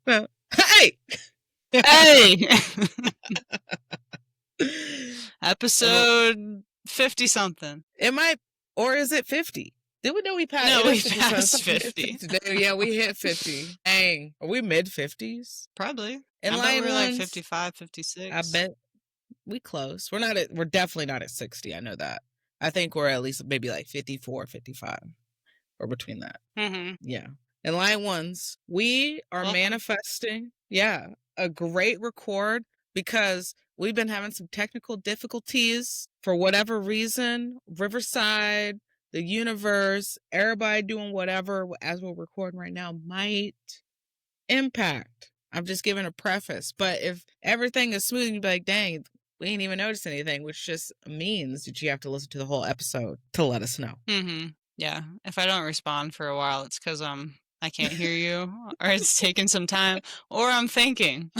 Well, hey! Hey! Episode 50-something. Or is it 50? Did we know we passed? No, we passed 50. Yeah, we hit 50. Dang. Are we mid-50s? Probably. In I bet line we're like ones, 55, 56. I bet we close. We're definitely not at 60. I know that. I think we're at least maybe like 54, 55. Or between that. Mm-hmm. Yeah. In line ones, we are manifesting, a great record because we've been having some technical difficulties for whatever reason. Riverside, the universe, everybody doing whatever as we're recording right now might impact. I'm just giving a preface. But if everything is smooth, you'd be like, dang, we ain't even noticed anything, which just means that you have to listen to the whole episode to let us know. Mm-hmm. Yeah. If I don't respond for a while, it's because I can't hear you, or it's taking some time, or I'm thinking.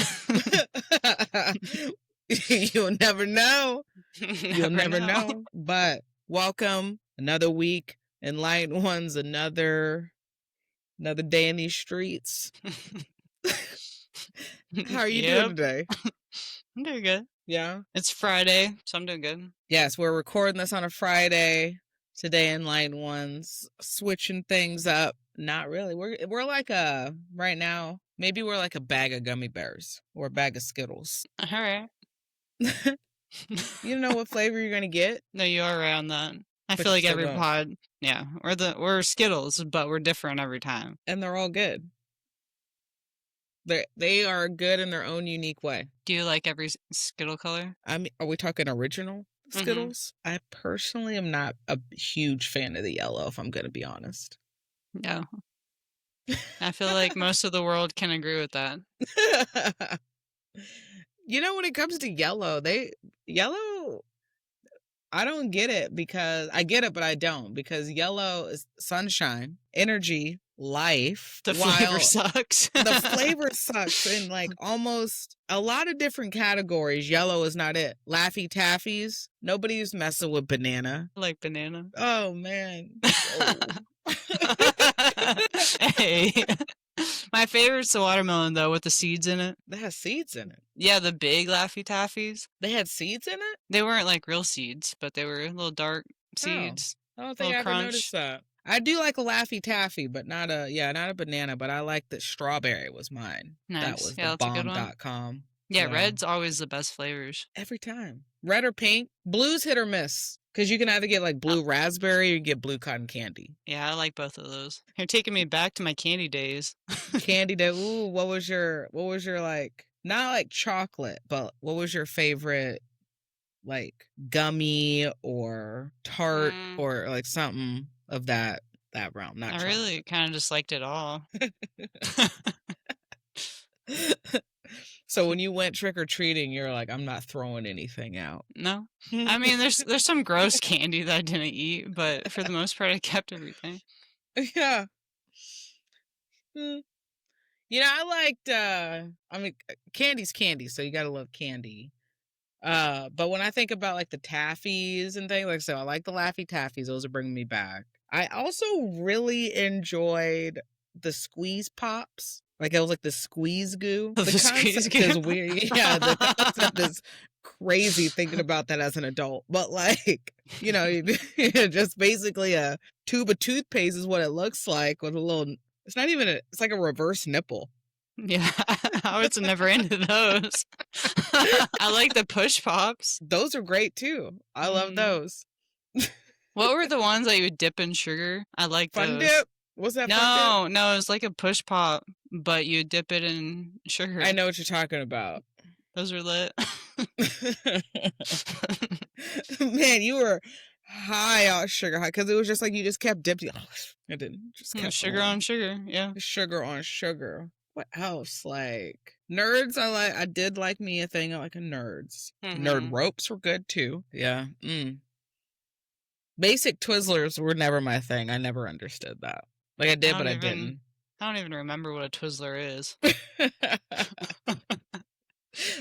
You'll never know. You'll never know. But welcome. Another week. Enlightened ones. Another day in these streets. How are you doing today? I'm doing good. Yeah. It's Friday, so I'm doing good. Yes, we're recording this on a Friday. Today, Enlightened ones, switching things up. Not really. We're like right now, maybe we're like a bag of gummy bears or a bag of Skittles. All right. You don't know what flavor you're gonna get? No, you are right on that. I feel like every pod, we're Skittles, but we're different every time. And they're all good. They are good in their own unique way. Do you like every Skittle color? I mean, are we talking original Skittles? Mm-hmm. I personally am not a huge fan of the yellow, if I'm going to be honest. No. I feel like most of the world can agree with that. You know, when it comes to yellow, I don't get it because I get it, but I don't, because yellow is sunshine, energy, life. The flavor sucks. The flavor sucks in like almost a lot of different categories. Yellow is not it. Laffy Taffies. Nobody's messing with banana. I like banana. Oh, man. Hey. My favorite's the watermelon, though, with the seeds in it. They have seeds in it? Yeah, the big Laffy Taffies. They had seeds in it? They weren't like real seeds, but they were little dark seeds. Oh, I don't think I ever noticed that. I do like a Laffy Taffy, but not a banana, but I like that strawberry was mine. Nice. That was the bomb.com. Yeah, red's always the best flavors. Every time. Red or pink. Blue's hit or miss. Because you can either get like blue raspberry or you get blue cotton candy. Yeah, I like both of those. You're taking me back to my candy days. Candy day. Ooh, what was your like, not like chocolate, but what was your favorite like gummy or tart or like something of that realm? Not chocolate. Really kind of just liked it all. So when you went trick-or-treating, you're like, I'm not throwing anything out. No. I mean, there's some gross candy that I didn't eat, but for the most part, I kept everything. Yeah. You know, I liked, candy's candy, so you gotta love candy. But when I think about like the taffies and things, like so, I like the Laffy Taffies. Those are bringing me back. I also really enjoyed the squeeze pops. Like it was like the squeeze goo. The concept is weird. Yeah, the concept is crazy thinking about that as an adult. But like, you know, just basically a tube of toothpaste is what it looks like with a little. It's not even it's like a reverse nipple. Yeah, I was never into those. I like the push pops. Those are great too. I love those. What were the ones that you would dip in sugar? I like Fun those. Dip? Was that Fun Dip? No, it was like a push pop, but you dip it in sugar. I know what you're talking about. Those are lit. Man, you were high on sugar high because it was just like you just kept dipping. It didn't just kept sugar on sugar. Yeah, sugar on sugar. What else? Like nerds, I did like me a thing. I like a nerds. Nerd ropes were good too. Yeah. Basic Twizzlers were never my thing. I never understood that. Like I did, but I didn't. I don't even remember what a Twizzler is.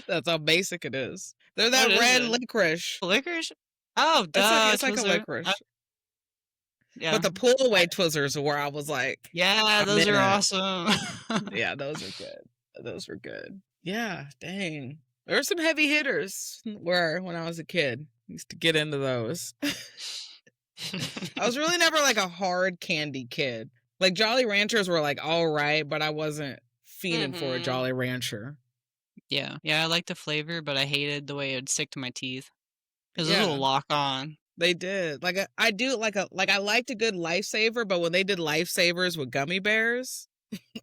That's how basic it is. They're that red licorice. Licorice? Oh, duh. It's like a licorice. Yeah. But the pull away Twizzlers are where I was like, yeah, those are awesome. Yeah, those are good. Those were good. Yeah, dang. There were some heavy hitters where when I was a kid. I used to get into those. I was really never like a hard candy kid. Like Jolly Ranchers were like all right, but I wasn't fiending for a Mhm. Jolly Rancher. Yeah. Yeah, I liked the flavor, but I hated the way it would stick to my teeth. It was a little Yeah, lock on. they did. Like I do like I liked a good lifesaver, but when they did lifesavers with gummy bears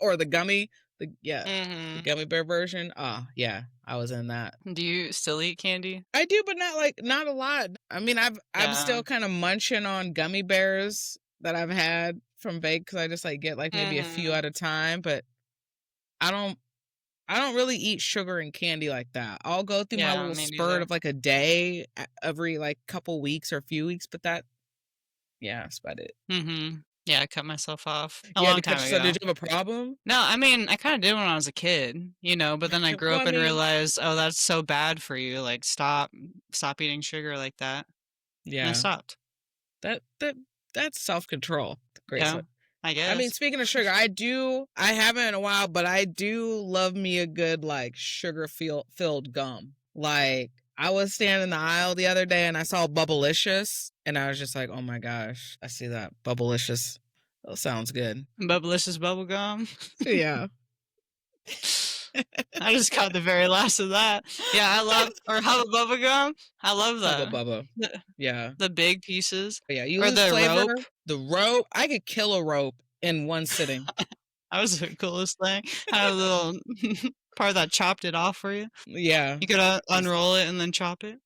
or the Mhm. gummy bear version. Oh, yeah, I was in that. Do you still eat candy? I do, but not a lot. I mean, I'm Yeah. still kind of munching on gummy bears that I've had from Bake because I just like get like maybe a few at Mhm. a time, but I don't I don't really eat sugar and candy like that. I'll go through my Yeah, little me spurt neither. of like a day every like couple weeks or a few weeks, but that's about it. Mhm. Yeah, I cut myself off a You had to long cut time yourself. Did ago. you have a problem? No, I mean, I kinda did when I was a kid, but then I grew Well, up I and mean, realized, "Oh, that's so bad for you, like, stop eating sugar like that," and I yeah, stopped. that that that's self control. Great. Yeah, I I mean, guess. speaking of sugar, I haven't in a while, but I do love me a good like filled gum. Like I was standing in the aisle the other day and I saw Bubblicious and I was just like, oh my gosh, I see that Bubblicious. That sounds good. Bubblicious bubble gum. Yeah. I just caught the very last of that. Yeah, I love or Hubba Bubba gum. I love Hubba that. Bubba. The Yeah. the big pieces Yeah. You or lose the flavor. rope. The rope, I could kill a rope in one sitting. That was the coolest thing. Had a little part that chopped it off for you. Yeah. You could, Just unroll it and then chop it.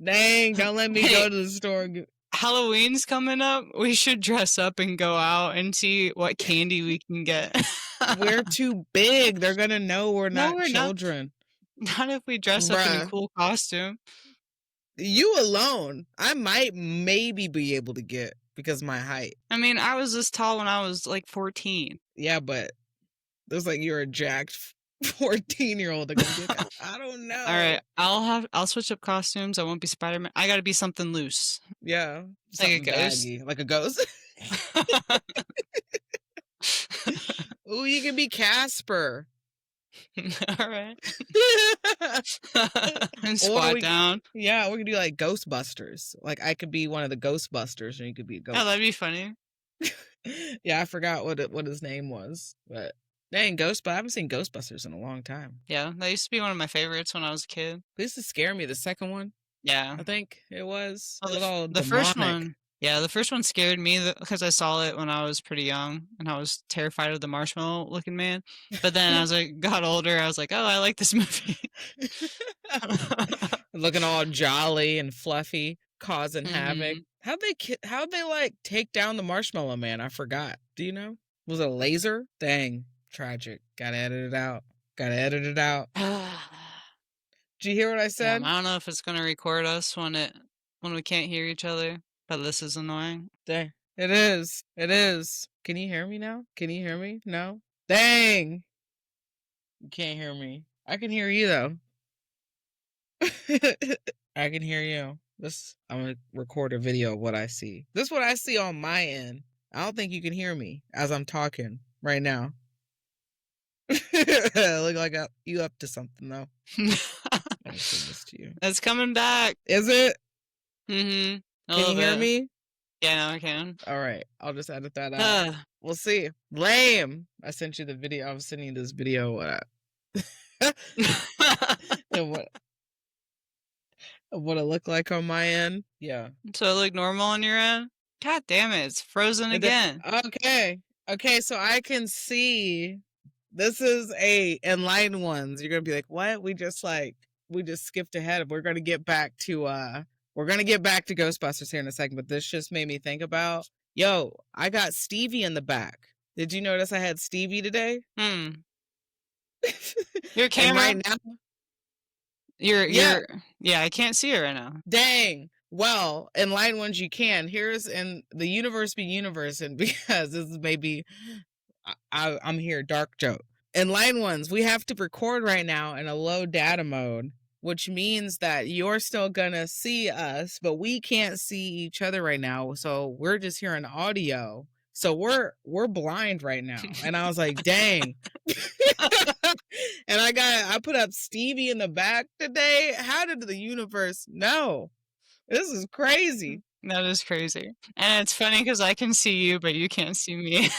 dang, don't let me Hey, go to the store. Halloween's coming up. We should dress up and go out and see what candy we can get. We're too big. They're gonna know we're No, not we're not. children. Not if we dress up in a Bruh. cool costume. You alone, I might maybe be able to get because of my height. I mean, I was this tall when I was, like, 14. Yeah, but looks like you're a jacked 14-year-old. They're gonna be like, I don't know. Alright, I'll switch up costumes. I won't be Spider-Man. I gotta be something loose, Yeah, like a something ghost. baggy, like a ghost. Ooh, you can be Casper. Alright. And Or squat down. we could do like Ghostbusters. Like I could be one of the Ghostbusters, and you could be a Oh, ghost. that'd be funny. Yeah, I forgot what his name was, but dang, I haven't seen Ghostbusters in a long time. Yeah, that used to be one of my favorites when I was a kid. They used to scare me. The second one, Yeah. I think it was. Well, It was all the first demonic. one yeah, the first one scared me because I saw it when I was pretty young, and I was terrified of the marshmallow-looking man, but then as I got older, I was like, "Oh, I like this movie." Looking all jolly and fluffy, causing havoc. Mhm. How'd they like take down the Marshmallow Man? I forgot. Do you know? Was it a laser? Dang, tragic. Gotta edit it out. Gotta edit it out. Did you hear what I Damn, said? I don't know if it's gonna record us when we can't hear each other, but this is annoying. Dang. It is. It is. Can you hear me now? Can you hear me? No? Dang. You can't hear me. I can hear you though. I can hear you. I'm gonna record a video of what I see. This is what I see on my end. I don't think you can hear me as I'm talking right now. Look like you up to something though. Let me send this to you. It's coming back. Is it? Mhm. A Can little you hear bit. me? Yeah, now I can. All right, I'll just edit that out. Ugh. We'll see. Lame. I sent you the video. I was sending you this video. And what it looked like on my end. Yeah. So it look normal on your end? God damn it, it's frozen again. Okay. Okay, so I can see this is a enlightened ones. You're gonna be like, what? We just skipped ahead. We're gonna get back to Ghostbusters here in a second, but this just made me think about I got Stevie in the back. Did you notice I had Stevie today? Hmm. Your And camera? right now, yeah, You're yeah, I can't see it right now. dang. Well, in line ones you can. Here's in the universe be universe, and because this is maybe I'm here, dark joke. In line ones, we have to record right now in a low data mode, which means that you're still gonna see us, but we can't see each other right now. So we're just hearing audio. So we're blind right now. And I was like, dang. And I put up Stevie in the back today. How did the universe know? This is crazy. That is crazy. And it's funny because I can see you, but you can't see me.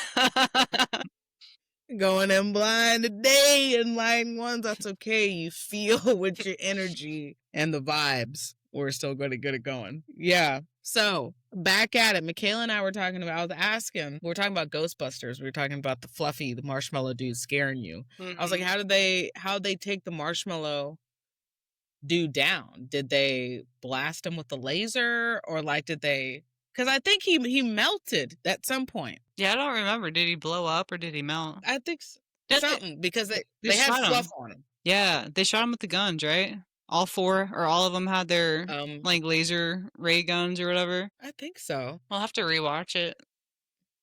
Going in blind today in line ones. That's okay. You feel with your energy and the vibes. We're still going to get it going. Yeah. So back at it. Michaela and I were talking about, I was asking, we were talking about Ghostbusters. We were talking about the marshmallow dude scaring you. I was like, Mhm. how'd they take the marshmallow dude down? Did they blast him with the laser, or like did they? Because I think he melted at some point. Yeah, I don't remember. Did he blow up or did he melt? I think Yeah, something because they they had shot fluff him. on him. Yeah, they shot him with the guns, right? All 4 or all of them had their, Um, like, laser ray guns or whatever? I think so. I'll have to rewatch it.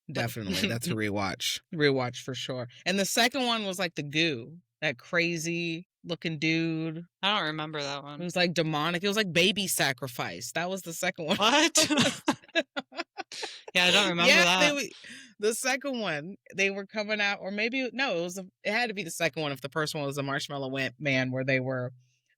But Definitely, that's a rewatch. Rewatch for sure. And the second one was like the goo, that crazy looking dude. I don't remember that It one. was like demonic. It was like baby sacrifice. That was the second one. What? Yeah, I don't remember Yeah, that. the second one, they were coming out, or maybe no, it had to be the second one if the first one was the Man, where they were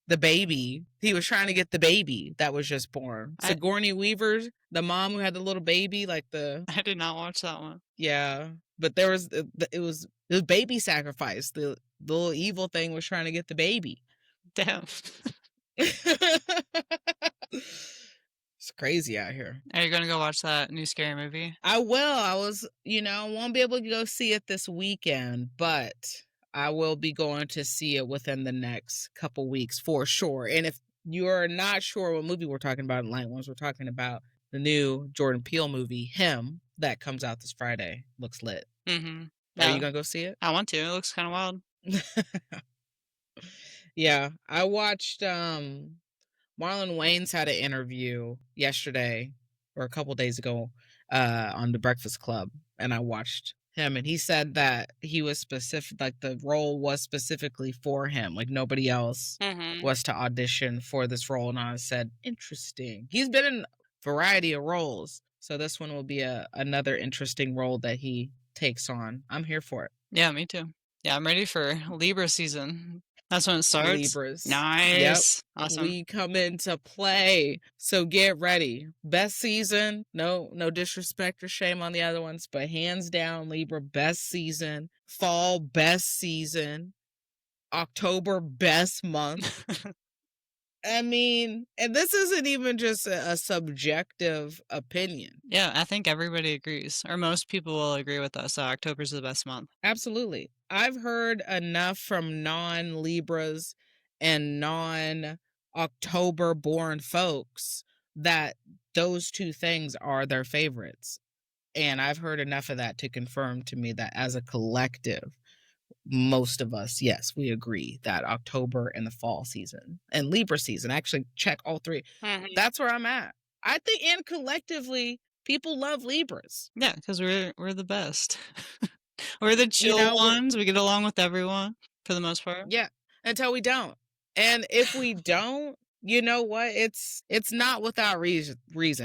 the baby. He was trying to get the baby that was just born. I Sigourney Weaver, the mom who had the little baby, like I did not watch that one. yeah. But there was it was baby sacrifice. The little evil thing was trying to get the baby. Damn. It's crazy out here. Are you gonna go watch that new scary movie? I will. Won't be able to go see it this weekend, but I will be going to see it within the next couple weeks for sure. And if you're not sure what movie we're talking about in Light Ones, we're talking about the new Jordan Peele movie, Him, that comes out this Friday. Looks lit. Mhm. Are you Yeah, gonna go see it? I want to. It looks kinda wild. Yeah. I watched Marlon Wayans had an interview yesterday or a couple days ago on the Breakfast Club, and I watched him, and he said that he was specific, like the role was specifically for him, like nobody else Mhm. was to audition for this role. And I said, interesting. He's been in a variety of roles, so this one will be another interesting role that he takes on. I'm here for it. Yeah, me too. Yeah, I'm ready for Libra season. That's when it starts? Libras. Yep. Nice. Awesome. We come into play. So get ready. Best season. No disrespect or shame on the other ones, but hands down, Libra best season. Fall best season. October best month. I mean, and this isn't even just a subjective opinion. Yeah, I think everybody agrees, or most people will agree with us that October's the best month. Absolutely. I've heard enough from non Libras and non October born folks that those two things are their favorites. And I've heard enough of that to confirm to me that as a collective, most of us, yes, we agree that October and the fall season and Libra season, actually check all three. Mhm. That's where I'm at. I think, and collectively, people love Libras. Yeah, because we're the best. We're the You chill know, ones, we get along with everyone for the most part. yeah, until we don't. And if we don't, you know what? It's not without reason.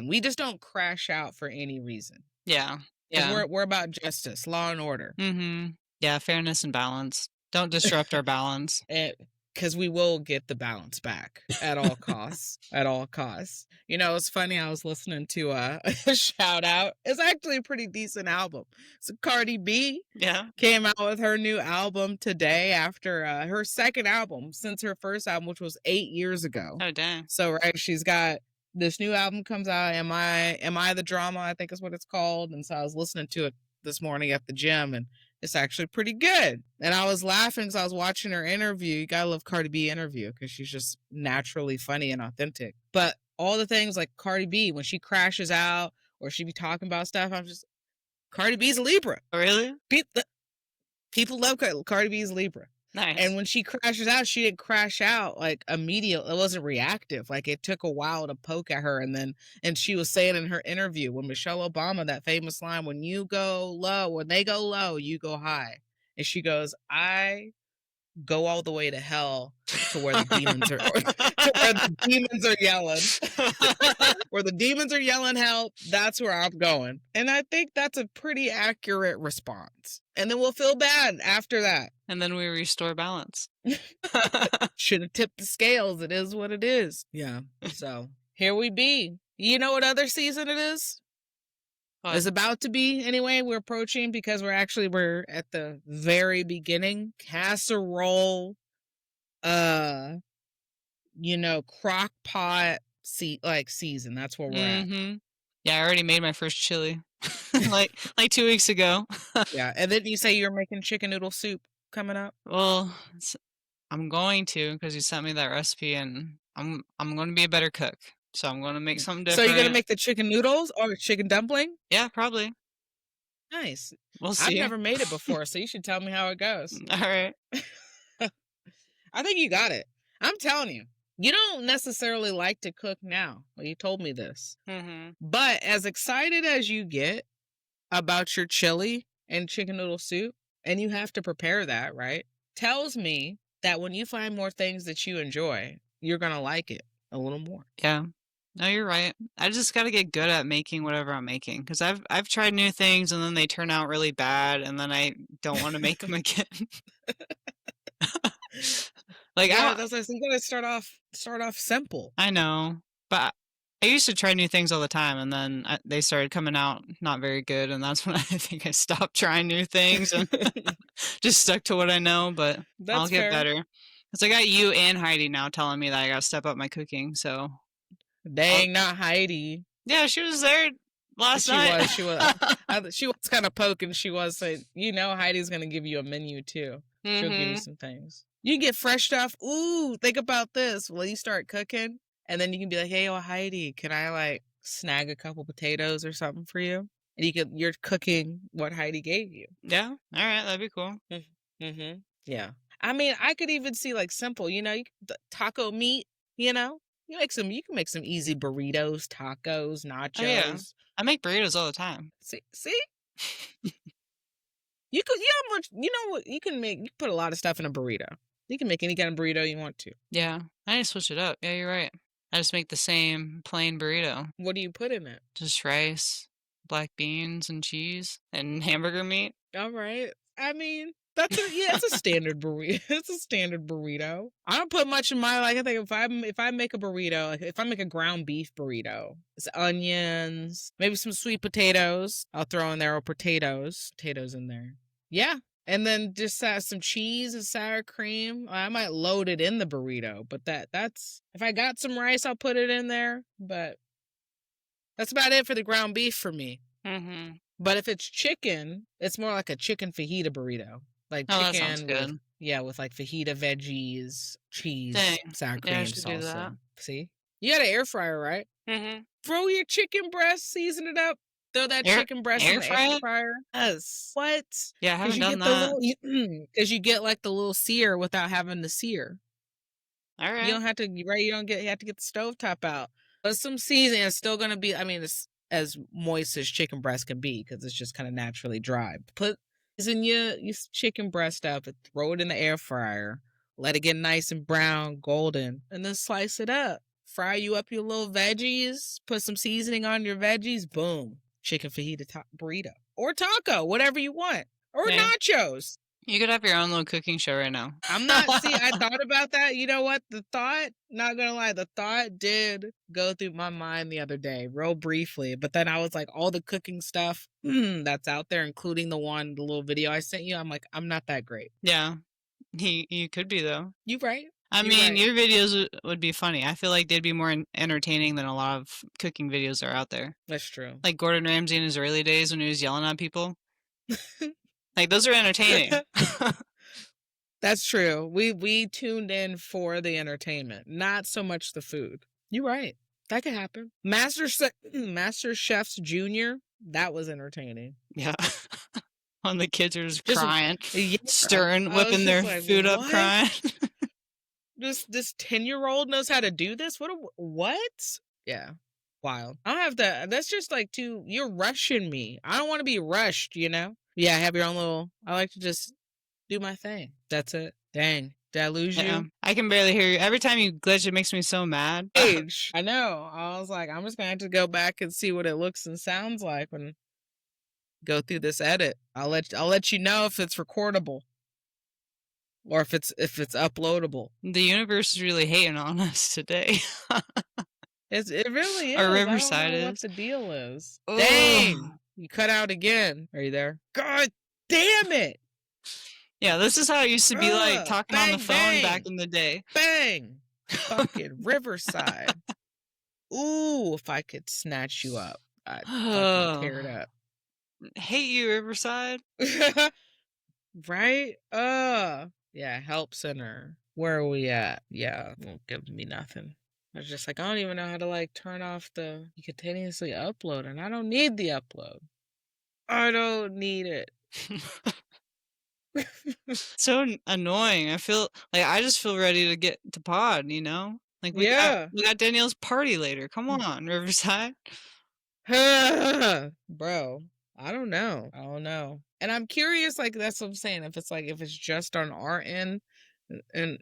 We just don't crash out for any reason. Yeah, Because yeah. we're about justice, law and order. Mhm. Yeah, fairness and balance. Don't disrupt our balance. And because we will get the balance back at all costs. At all costs. You know, it's funny. I was listening to a shout out. It's actually a pretty decent album. So Cardi B Yeah. came out with her new album today after her second album since her first album, which was 8 years ago. Oh, dang. So right, she's got this new album comes out. Am I the drama? I think is what it's called. And so I was listening to it this morning at the gym, and it's actually pretty good. And I was laughing because I was watching her interview. You gotta love Cardi B interview because she's just naturally funny and authentic. But all the things like Cardi B, when she crashes out or she be talking about stuff, I'm just Cardi B's a Libra. Really? People love Cardi B's Libra. Nice. And when she crashes out, she didn't crash out like immediately. It wasn't reactive. Like it took a while to poke at her. And she was saying in her interview when Michelle Obama, that famous line, when they go low, you go high. And she goes, I go all the way to hell to where the demons are to where the demons are yelling. Where the demons are yelling help, that's where I'm going. And I think that's a pretty accurate response. And then we'll feel bad after that. And then we restore balance. Should have tipped the scales. It is what it is. Yeah. So here we be. You know what other season it is? What? Is about to be anyway. We're approaching because we're at the very beginning. Casserole, crock pot season. That's where we're at. Yeah, I already made my first chili like 2 weeks ago. Yeah, and then you say you're making chicken noodle soup coming up. Well, I'm going to because you sent me that recipe, and I'm going to be a better cook. So I'm going to make something So different. you're gonna make the chicken noodles or chicken dumpling? Yeah, probably. Nice. We'll see. I've never made it before, so you should tell me how it goes. All right. I think you got it. I'm telling you. You don't necessarily like to cook now. Well, you told me this. But as excited as you get about your chili and chicken noodle soup, and you have to prepare that, right? Tells me that when you find more things that you enjoy, you're going to like it a little more. Yeah. No, you're right. I just got to get good at making whatever I'm making because I've tried new things and then they turn out really bad and then I don't want to make them again. Like yeah, that's what you gotta start off simple. I know, but I used to try new things all the time, and then they started coming out not very good, and that's when I think I stopped trying new things and just stuck to what I know. But I'll get better. Because I got you and Heidi now telling me that I gotta step up my cooking. So dang, not Heidi. Yeah, she was there last night. She was. She was kind of poking. She was saying, Heidi's gonna give you a menu too. She'll give you some things. You get fresh stuff. Ooh, think about this. Well, you start cooking, and then you can be like, "Hey, Heidi, can I snag a couple potatoes or something for you?" And you're cooking what Heidi gave you. Yeah. All right, that'd be cool. Yeah. I mean, I could even see simple. Taco meat. You can make some easy burritos, tacos, nachos. Oh, yeah. I make burritos all the time. See. You can put a lot of stuff in a burrito. You can make any kind of burrito you want to. Yeah. I need to switch it up. Yeah, you're right. I just make the same plain burrito. What do you put in it? Just rice, black beans, and cheese, and hamburger meat. All right. I mean, it's a standard burrito. It's a standard burrito. I don't put much in my I think if I make a burrito, if I make a ground beef burrito, it's onions, maybe some sweet potatoes. I'll throw in there potatoes in there. Yeah. And then just some cheese and sour cream. I might load it in the burrito, but that's if I got some rice, I'll put it in there. But that's about it for the ground beef for me. But if it's chicken, it's more like a chicken fajita burrito. Chicken that sounds good. With fajita veggies, cheese, sour cream, salsa. See? You got an air fryer, right? Throw your chicken breast, season it up. Throw that chicken breast in the air fryer. Yes. What? Yeah, I haven't done that. Because you get the little sear without having the sear. All right. You don't have to, right? You have to get the stovetop out. But some seasoning is still going to be, it's as moist as chicken breast can be because it's just kind of naturally dry. Put your chicken breast up and throw it in the air fryer. Let it get nice and brown, golden, and then slice it up. Fry you up your little veggies. Put some seasoning on your veggies. Boom. Chicken fajita burrito. Or taco, whatever you want. Or nachos. You could have your own little cooking show right now. I'm not, I thought about that. You know what? Not gonna lie, the thought did go through my mind the other day, real briefly. But then I was like, all the cooking stuff that's out there, including the little video I sent you, I'm like, I'm not that great. Yeah. You could be, though. You right. I mean, your videos would be funny. I feel like they'd be more entertaining than a lot of cooking videos that are out there. That's true. Like Gordon Ramsay in his early days when he was yelling at people. Those are entertaining. That's true. We tuned in for the entertainment, not so much the food. You're right. That could happen. Master Chef's Junior, that was entertaining. Yeah. When the kids are just crying, stirring, whipping their food up, crying. This 10-year-old knows how to do this? What? Yeah. Wild. I don't have to. That's just you're rushing me. I don't want to be rushed, Yeah, have your own little. I like to just do my thing. That's it. Dang, did I lose Yeah, you? I can barely hear you. Every time you glitch, it makes me so mad. Age. I know. I was like, I'm just gonna have to go back and see what it looks and sounds like when go through this edit. I'll let you know if it's recordable or if it's uploadable. The universe is really hating on us today. It really Or is. I don't Riverside know what is. the deal is. Oh, Dang! You cut out again. Are you there? God damn it! yeah, this is how it used to be like Ugh! talking on the Bang phone back bang! in the day. Bang! Fucking Riverside. Ooh, if I could snatch you up, I'd fucking tear it Oh, up. hate you, Riverside. Right? Yeah, help center. Where are we at? Yeah, won't give me nothing. I was just like, I don't even know how to like turn off the you continuously upload, and I don't need the upload. I don't need it. So annoying. I feel like I just feel ready to get to pod, you know? Like we got Yeah. we got Danielle's party later. Come on, Riverside. Bro, I don't know. I don't know. And I'm curious, like that's what I'm saying. If it's just on our end and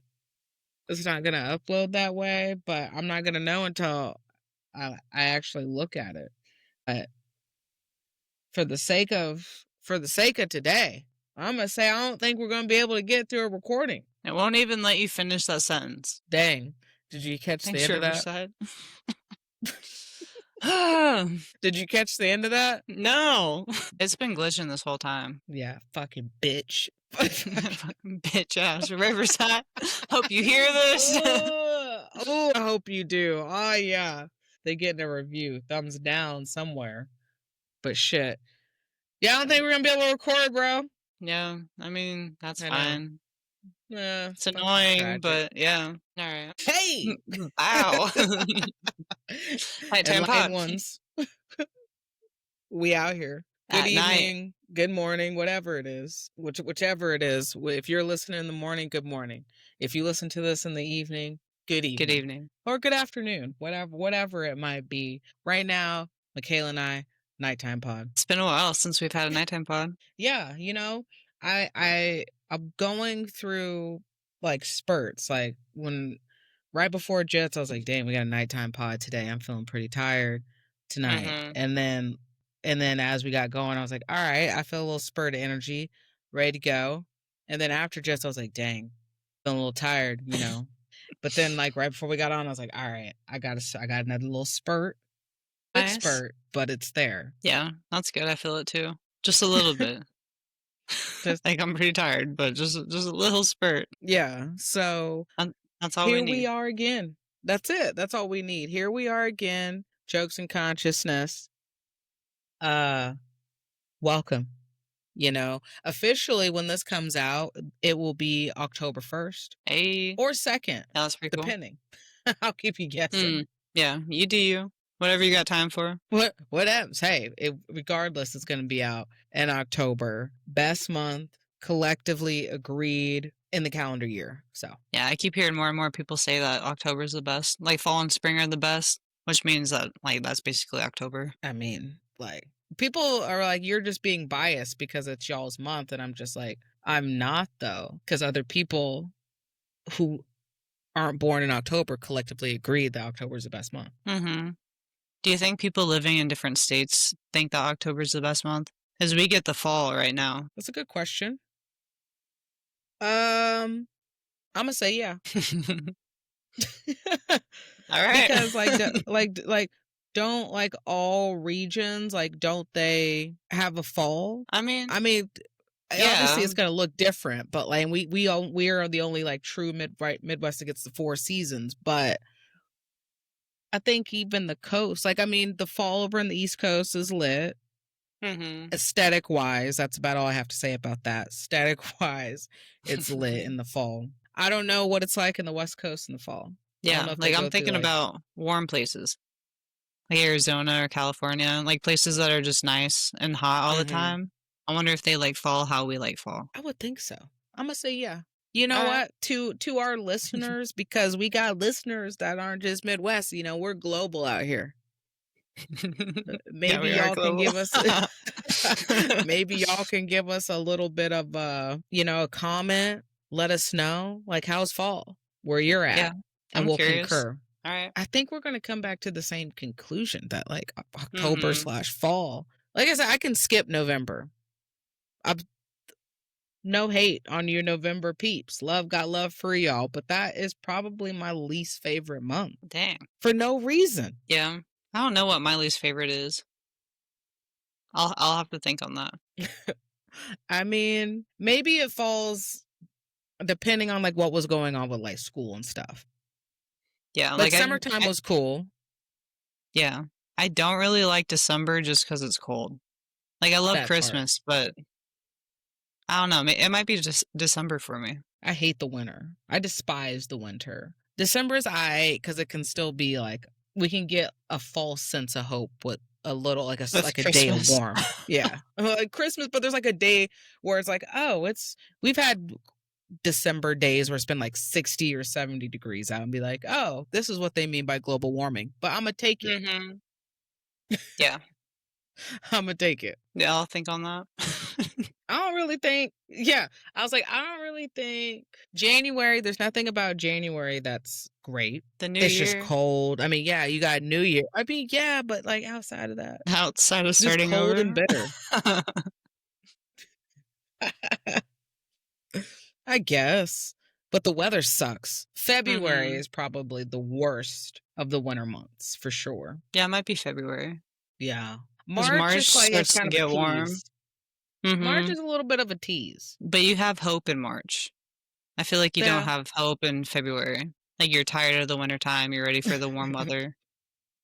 it's not gonna upload that way, but I'm not gonna know until I actually look at it. But for the sake of today, I'm gonna say I don't think we're gonna be able to get through a recording. It won't even let you finish that sentence. Dang. Did you catch the Thanks, end of that? Riverside. Did you catch the end of that? No. It's been glitching this whole time. Yeah, fucking bitch. Fucking bitch ass Riverside. Hope you hear this. Oh, I hope you do. Oh, yeah. They getting a review. Thumbs down somewhere. But shit. Yeah, I don't think we're going to be able to record, bro. Yeah, I mean, that's I know. fine. It's Fucking annoying, tragic. but yeah. All right. Hey! Wow. And Nighttime light pod. ones. We out here. Good At night. evening, good morning, whatever it is. Whichever it is. If you're listening in the morning, good morning. If you listen to this in the evening, good Good evening. evening. Or good afternoon, whatever it might be. Right now, Michaela and I, nighttime pod. It's been a while since we've had a nighttime pod. Yeah, I'm going through like spurts. Like when right before Jets, I was like, damn, we got a nighttime pod today. I'm feeling pretty tired tonight. Mm-hmm. And then as we got going, I was like, all right, I feel a little spurt of energy, ready to go. And then after Jets, I was like, dang, feeling a little tired. But then like right before we got on, I was like, all right, I got another little spurt. Good Nice. spurt, but it's there. Yeah, that's good. I feel it too. Just a little bit. Like I'm pretty tired, but just a little spurt. Yeah. So That's all we here need. we are again. That's it. That's all we need. Here we are again. Jokes and consciousness. Welcome. Officially when this comes out, it will be October 1st Hey. or 2nd, Yeah, that's pretty cool. depending. I'll keep you guessing. Yeah, you do you. Whatever you got time for. What else? Hey, regardless, it's going to be out in October. Best month collectively agreed in the calendar year. So Yeah, I keep hearing more and more people say that October is the best. Like fall and spring are the best, which means that like that's basically October. I mean, like people are like, you're just being biased because it's y'all's month, and I'm just like, I'm not though, because other people who aren't born in October collectively agreed that October is the best month. Mm-hmm. Do you think people living in different states think that October is the best month? Because we get the fall right now. That's a good question. I'm gonna say yeah. All right. Because don't like all regions, like don't they have a fall? I mean, Obviously yeah. it's gonna look different, but like we are the only like true Midwest that gets the 4 seasons. But I think even the coast, like the fall over in the East Coast is lit. Mm-hmm. Aesthetic wise, that's about all I have to say about that. Aesthetic wise, it's lit in the fall. I don't know what it's like in the West Coast in the fall. Yeah, like I'm thinking about warm places. Like Arizona or California, like places that are just nice and hot all the time. I wonder if they like fall how we like fall. I would think so. I'm gonna say yeah. You know All what? To our listeners, because we got listeners that aren't just Midwest. We're global out here. Maybe y'all can give us. Maybe y'all can give us a little bit of a comment. let us know, like, how's fall where you're Yeah, at, and I'm we'll curious. concur. Alright. I think we're gonna come back to the same conclusion that, like, October Mhm. slash fall, like I said, I can skip November. I'm no hate on your November peeps. Love got love for y'all, but that is probably my least favorite month Dang. for no reason. Yeah. I don't know what my least favorite is. I'll have to think on that. I mean, maybe it falls depending on, like, what was going on with, like, school and stuff. Yeah, Like, like, summertime I was cool. yeah. I don't really like December just 'cause it's cold. Like, I love That part. Christmas, but I don't know, it might be just December for me. I hate the winter. I despise the winter. December is aight because it can still be, like, we can get a false sense of hope with a little With like a day of Christmas. warm. Yeah. Like Christmas, but there's, like, a day where it's like, "Oh, it's" we've had December days where it's been, like, 60 or 70 degrees out and be like, "Oh, this is what they mean by global warming," but Imma take it. Mhm. Yeah. Imma take it. Yeah, I'll think on that. I don't really think yeah, I was like, I don't really think January, there's nothing about January that's great. The new It's just year, cold. I mean, yeah, you got New Year. I mean, yeah, but, like, outside of that, outside of just starting cold and over. bitter. I guess, but the weather sucks. February Mhm. is probably the worst of the winter months for sure. Yeah, it might be February. Yeah. 'Cause March March is like it's starts to kind of a get warm. tease. March Mhm. is a little bit of a tease. But you have hope in March. I feel like you don't Yeah. have hope in February. Like, you're tired of the winter time, you're ready for the warm weather.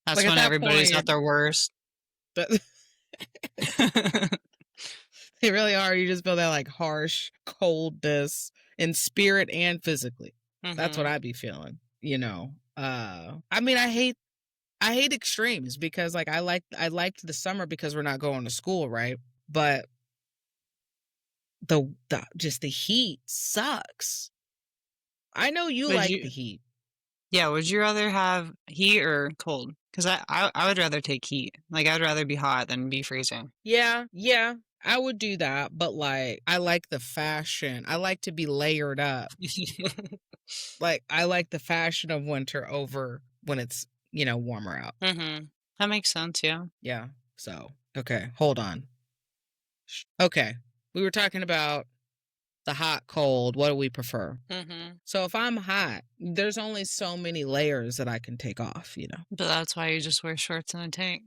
That's Like, at when that everybody's point, you're at their worst. but they really are. You just feel that, like, harsh coldness in spirit and physically. That's what Mhm. I be feeling, you know? I mean, I hate extremes because, like, I liked the summer because we're not going to school, right? But the just the heat sucks. I know you Would like the you heat. Yeah, would you rather have heat or cold? 'Cause I would rather take heat. Like, I'd rather be hot than be freezing. Yeah, yeah, I would do that, but, like, I like the fashion. I like to be layered up. Like, I like the fashion of winter over when it's, warmer out. Mhm. That makes sense, yeah. Yeah. So, okay, hold on. Okay. We were talking about the hot, cold. What do we prefer? Mhm. So, if I'm hot, there's only so many layers that I can take off. But that's why you just wear shorts and a tank.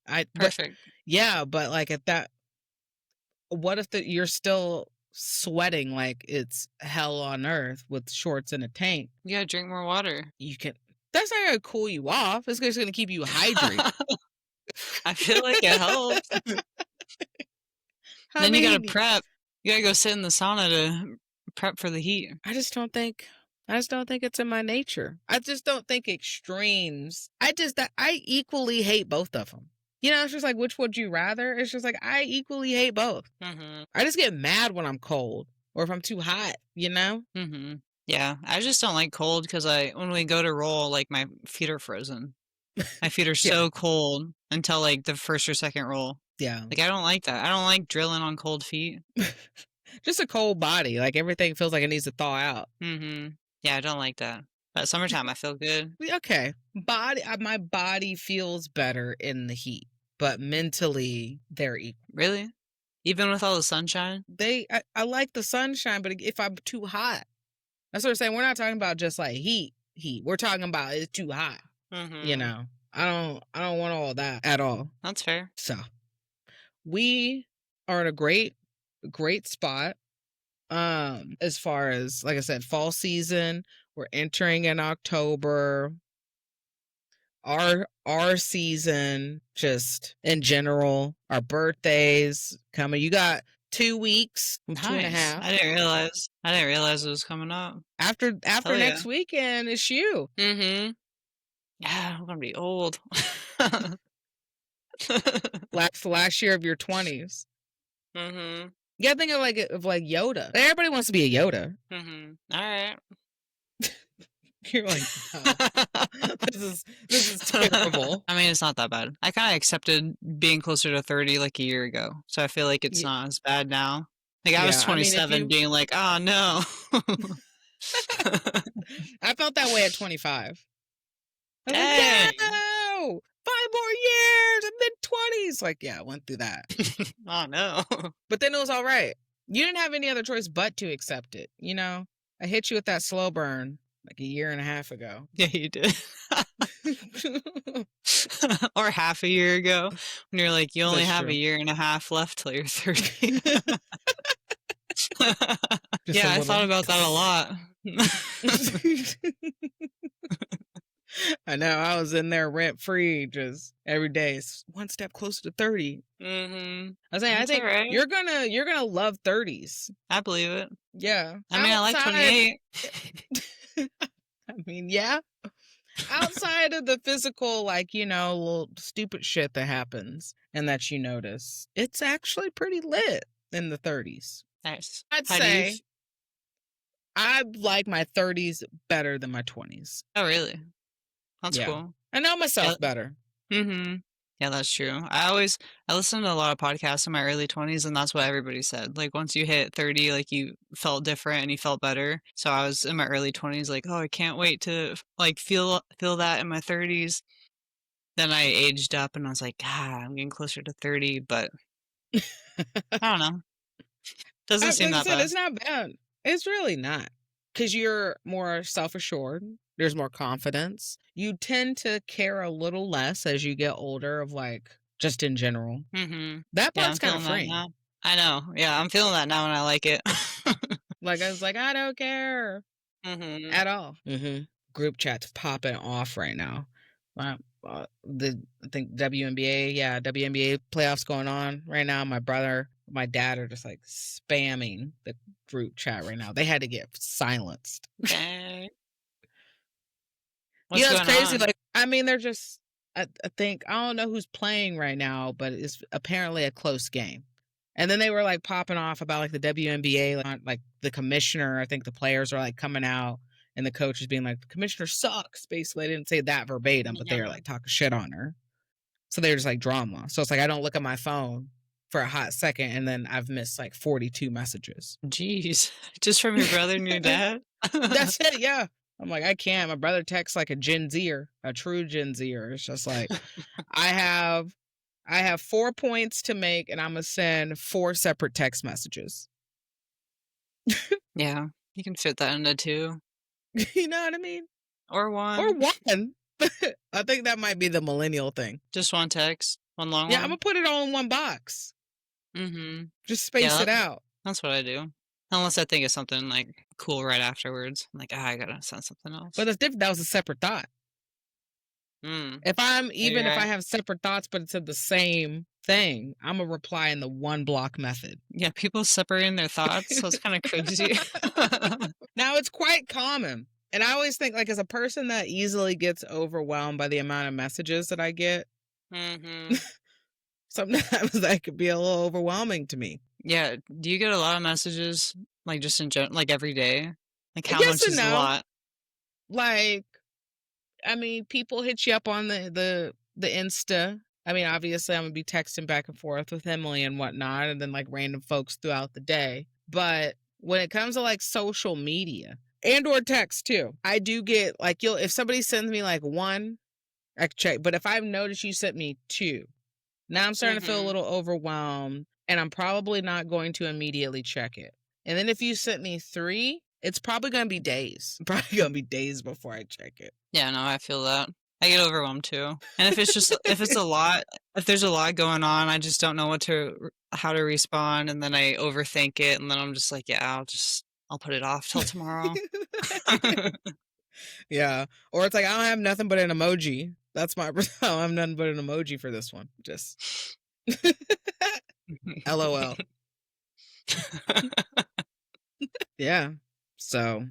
But Perfect. yeah, but like at that, what if you're still sweating like it's hell on earth with shorts and a tank? You gotta drink more water. You can, that's not gonna cool you off. It's just gonna keep you hydrated. I feel like it helps. I Then you gotta mean, prep. You gotta go sit in the sauna to prep for the heat. I just don't think I just don't think it's in my nature. I just don't think extremes. I just that I equally hate both of them. It's just like which would you rather? It's just like I equally hate both. Mhm. I just get mad when I'm cold or if I'm too hot. Mhm. Yeah, I just don't like cold because when we go to roll, like, my feet are frozen. My feet are Yeah. so cold until, like, the 1st or 2nd roll. Yeah. Like, I don't like that. I don't like drilling on cold feet. Just a cold body, like everything feels like it needs to thaw out. Mhm. Yeah, I don't like that. But summertime, I feel good. Okay. My body feels better in the heat, but mentally they're equal. Really? Even with all the sunshine? I like the sunshine, but if I'm too hot, that's what I'm saying. We're not talking about just like heat. We're talking about it's too hot. You Mhm. know, I don't want all that at all. That's fair. So we are in a great spot. As far as like I said, fall season, we're entering in October. Our season, just in general, our birthdays coming. You got 2 weeks, two and a Nice. half. I didn't realize it was coming up. After Hell yeah. next weekend, it's you. Mhm. Yeah, I'm gonna be old. Last year of your 20s. Mhm. You gotta think of like Yoda. Everybody wants to be a Yoda. Mhm. Alright. You're like, no, this is terrible. I mean, it's not that bad. I kinda accepted being closer to 30, like, a year ago, so I feel like it's Yeah, not as bad now. Like, I was Yeah, I mean, if 27 you being like, "Oh, no." I felt that way at 25. I was like, Dang. "No! 5 more years! I'm mid-20s!" Like, yeah, I went through that. Oh, no. But then it was alright. You didn't have any other choice but to accept it, you know? I hit you with that slow burn, like, a year and a half ago. Yeah, you did. Or half a year ago when you're like, "You only That's have a true. year and a half left till you're 30." Just a Yeah, I little. thought about that a lot. I know, I was in there rent-free just every day, one step closer to 30. Mhm. I That's think alright. you're gonna love 30s. I believe it. Yeah. I mean, I like 28. I mean, yeah. Outside of the physical, like, little stupid shit that happens and that you notice, it's actually pretty lit in the 30s. Nice. I'd How do you say I like my 30s better than my 20s. Oh, really? That's Yeah. cool. I know Yeah. myself better. Mhm. Yeah, that's true. I listened to a lot of podcasts in my early 20s, and that's what everybody said. Like, once you hit 30, like, you felt different and you felt better. So I was in my early 20s like, "Oh, I can't wait to, like, feel that in my 30s." Then I aged up and I was like, "God, I'm getting closer to 30," but I don't know. Doesn't seem Like I that said, bad. it's not bad. It's really not. Because you're more self assured, there's more confidence. You tend to care a little less as you get older, of like, just in general. Mhm. That Yeah, part's I'm kind of feeling that freeing. now. I know. Yeah, I'm feeling that now and I like it. Like, I was like, I don't care Mhm. at all. Group chat's popping off right now. I think WNBA, yeah, WNBA playoffs going on right now. My brother, my dad are just like spamming the group chat right now. They had to get silenced. Dang. You What's know, it's going crazy. on? Like, I mean, they're just, I think, I don't know who's playing right now, but it's apparently a close game. And then they were like popping off about like the WNBA, like the commissioner. I think the players are like coming out and the coach is being like, the commissioner sucks. Basically, they didn't say that verbatim, but they were Yeah. like talking shit on her. So they're just like drama. So it's like, I don't look at my phone for a hot second and then I've missed like 42 messages. Jeez. Just from your brother and your dad? That's it. Yeah. I'm like, I can't. My brother texts like a Gen Zer, a true Gen Zer. It's just like, I have I have 4 points to make and I'm gonna send 4 separate text messages. Yeah, you can fit that into 2 You know what I mean? or Or 1. 1. I think that might be the millennial thing. Just 1 text, 1 long Yeah, I'm gonna one. put it all in one box. Mhm. Just Yeah, space it out. that's what I do. Unless I think of something, like, cool right afterwards. I'm like, "Ah, I gotta send something But else." that's different. That was a separate thought. Mm. Yeah, Even you're if I right. have separate thoughts, but it's of the same thing, I'm gonna reply in the one block method. Yeah, people separating their thoughts, that's kinda crazy. Now it's quite common. And I always think, like, as a person that easily gets overwhelmed by the amount of messages that I get, Mhm. sometimes that could be a little overwhelming to me. Yeah, do you get a lot of messages, like, just in like, every day? Like, how Yes much and is a no. lot? Like, I mean, people hit you up on the Insta. I mean, obviously, I'm gonna be texting back and forth with Emily and whatnot, and then like random folks throughout the day. But when it comes to like social media and or text too, I do get like, if somebody sends me like one, I can check. But if I've noticed you sent me two, now I'm starting to feel a Mhm. little overwhelmed, and I'm probably not going to immediately check it. And then if you sent me three, it's probably gonna be days. Probably gonna be days before I check it. Yeah, no, I feel that. I get overwhelmed too. And if it's a lot, if there's a lot going on, I just don't know how to respond, and then I overthink it, and then I'm just like, yeah, I'll put it off till tomorrow. Yeah. Or it's like, I don't have nothing but an emoji. That's my, I don't have nothing but an emoji for this one. Just LOL. Yeah. So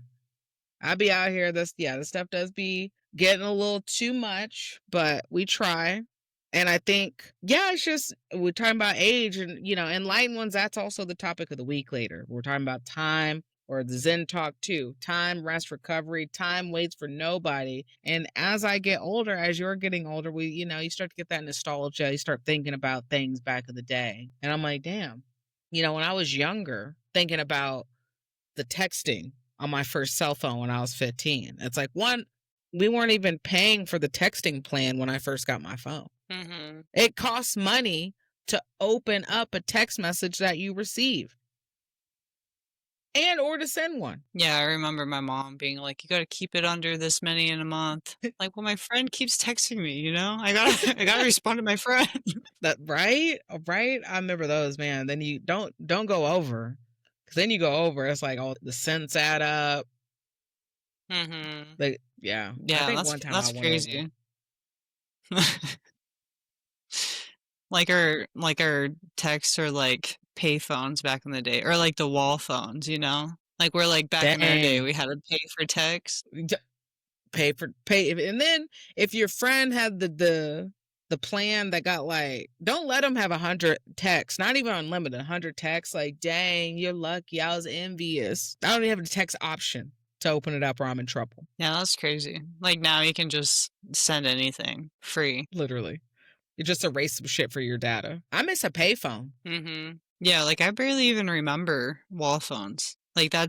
I be out here. This stuff does be getting a little too much, but we try. And I think, yeah, it's just, we're talking about age and, enlightened ones. That's also the topic of the week later. We're talking about time, or the Zen talk too. Time, rest, recovery. Time waits for nobody. And as I get older, as you're getting older, you start to get that nostalgia. You start thinking about things back in the day. And I'm like, damn, when I was younger, thinking about the texting on my first cell phone when I was 15. It's like, one, we weren't even paying for the texting plan when I first got my phone. Mhm. It costs money to open up a text message that you receive and or to send one. Yeah, I remember my mom being like, "You gotta keep it under this many in a month." Like, "Well, my friend keeps texting me, you know? I gotta I gotta respond to my friend." That right? Right? I remember those, man. Then you don't go over. Cause then you go over, it's like all the cents add up. Mhm. Like, yeah. I Yeah, think one time I that's went over. crazy. Like our texts or, like, pay phones back in the day, or, like, the wall phones, you know? Like, where, like, back in our day, Dang. we had to pay for text. Pay, and then if your friend had the plan that got like, don't let them have 100 texts, not even unlimited, 100 texts. Like, dang, you're lucky. I was envious. I don't even have a text option to open it up or I'm in trouble. Yeah, that's crazy. Like, now you can just send anything free. Literally, you just erase some shit for your data. I miss a payphone. Mhm. Yeah, like, I barely even remember wall phones. Like, I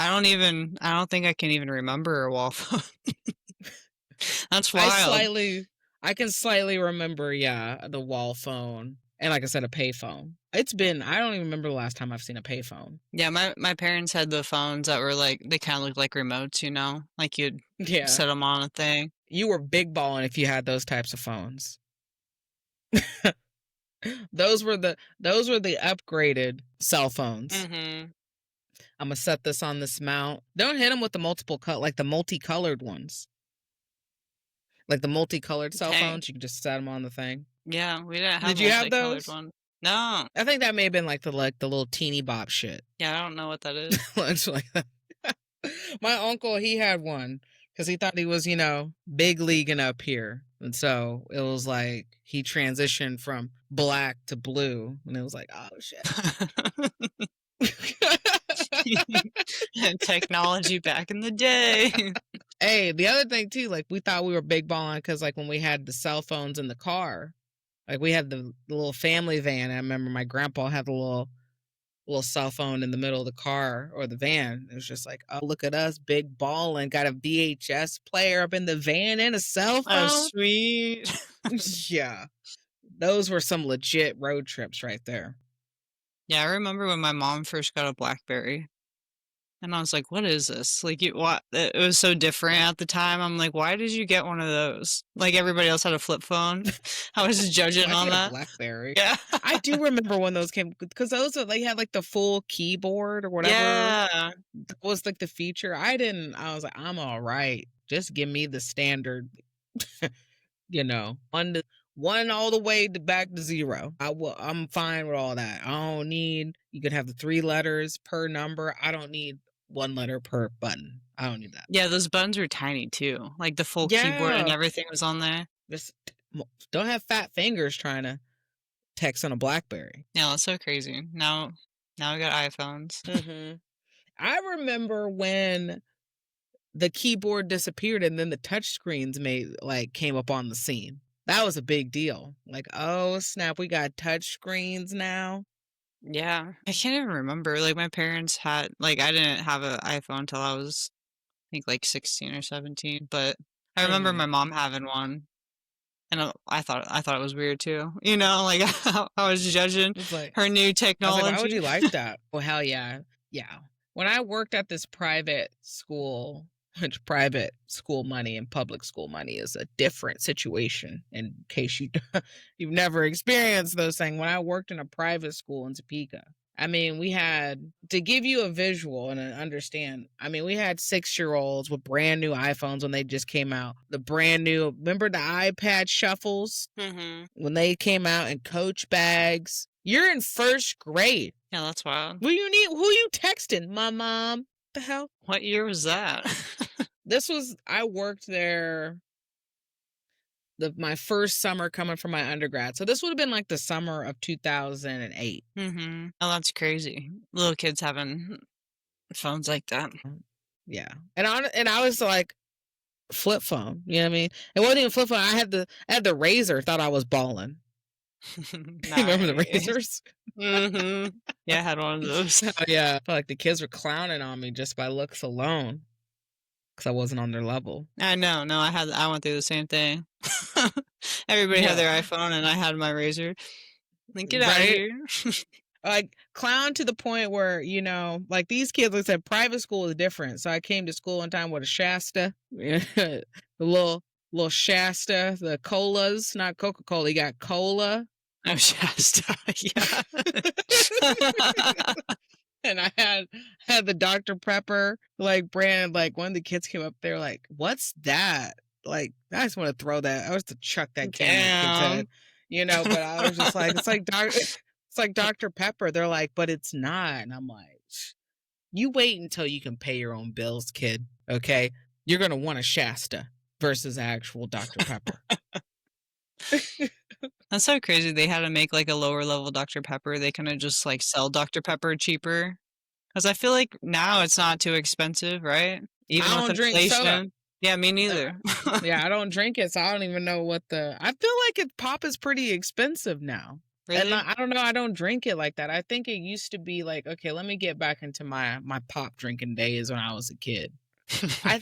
don't think I can even remember a wall phone. That's I wild. slightly, I can slightly remember, yeah, the wall phone and like I said, a payphone. It's been, I don't even remember the last time I've seen a payphone. Yeah, my parents had the phones that were, like, they kinda looked like remotes, you know? Like, you'd Yeah, set them on a thing. you were big balling if you had those types of phones. Those were the upgraded cell phones. Mhm. I'm gonna set this on this mount. Don't hit them with the multiple cut, like the multicolored ones, like the multicolored cell Dang. phones. You can just set them on the thing. Yeah, we didn't have Did you have multicolored those? ones. No. I think that may have been like the little teeny bop shit. Yeah, I don't know what that is. It's like my uncle, he had one because he thought he was, big leaguing up here. And so it was like he transitioned from black to blue. And it was like, oh shit. Technology back in the day. Hey, the other thing too, like we thought we were big balling because like when we had the cell phones in the car, like we had the little family van. I remember my grandpa had the little cell phone in the middle of the car or the van. It was just like, oh, look at us, big ballin', got a VHS player up in the van and a cell Oh, phone. sweet. Yeah, those were some legit road trips right there. Yeah, I remember when my mom first got a BlackBerry, and I was like, "What is this?" Like, you what it was so different at the time. I'm like, "Why did you get one of those?" Like, everybody else had a flip phone. I was judging Why'd you on get a that. BlackBerry? Yeah. I do remember when those came because those they had like the full keyboard or whatever Yeah. was like the feature. I didn't. I was like, I'm all right. Just give me the standard, one all the way to back to zero. I'm fine with all that. I don't need. You could have the 3 letters per number. I don't need 1 letter per button. I don't need that. Yeah, those buttons were tiny too. Like, the full keyboard and Yeah, everything was on there. just don't have fat fingers trying to text on a BlackBerry. Yeah, that's so crazy. Now we got iPhones. Hmm. I remember when the keyboard disappeared and then the touch screens came up on the scene. That was a big deal. Like, oh snap, we got touch screens now. Yeah. I can't even remember, like, my parents had like, I didn't have an iPhone until I was, I think, like, 16 or 17, but I remember Hmm. my mom having one, and, I thought it was weird too, you know, like, I was judging It's like her new I was like, why would technology. you like that? Well, hell yeah. Yeah. When I worked at this private school, which private school money and public school money is a different situation in case you've never experienced those things. When I worked in a private school in Topeka, I mean, we had to give you a visual and an understand. I mean, we had 6-year-olds with brand new iPhones when they just came out. The brand new, remember the iPad shuffles Mhm. when they came out in coach bags? You're in first grade. Yeah, that's wild. Who you texting? My mom. The hell? What year was that? I worked there my first summer coming from my undergrad. So this would have been like the summer of 2008. Mhm. Oh, that's crazy. Little kids having phones like that. Yeah. And I was like flip phone, you know what I mean? It wasn't even flip phone. I had the Razor, thought I was balling. You remember the Nice. razors? Mhm. Yeah, I had one of those. Oh, yeah. I felt like the kids were clowning on me just by looks alone because I wasn't on their level. I know, no, I went through the same thing. Everybody had Yeah, their iPhone, and I had my Razor. Like, "Get out of right? here." Like, clown to the point where, like, these kids, like I said, private school is different. So I came to school one time with a Shasta, the little Shasta, the colas, not Coca-Cola. You got cola. Oh, Shasta, yeah. And I had the Dr. Pepper, like, brand. Like, one of the kids came up there like, "What's that?" Like, I just want to throw that. I was to chuck that can at the kid's head, Damn. but I was just like, it's like it's like Dr. Pepper. They're like, "But it's not." And I'm like, "You wait until you can pay your own bills, kid. Okay? You're gonna want a Shasta versus actual Dr. Pepper." That's so crazy they had to make, like, a lower level Dr. Pepper. They couldn't just, like, sell Dr. Pepper cheaper. Because I feel like now it's not too expensive, right? Even I with don't drink soda. inflation. Yeah, me Uh, neither. Yeah, I don't drink it, so I don't even know what I feel like pop is pretty expensive now. And Really? I don't know, I don't drink it like that. I think it used to be like, okay, let me get back into my pop drinking days when I was a kid. I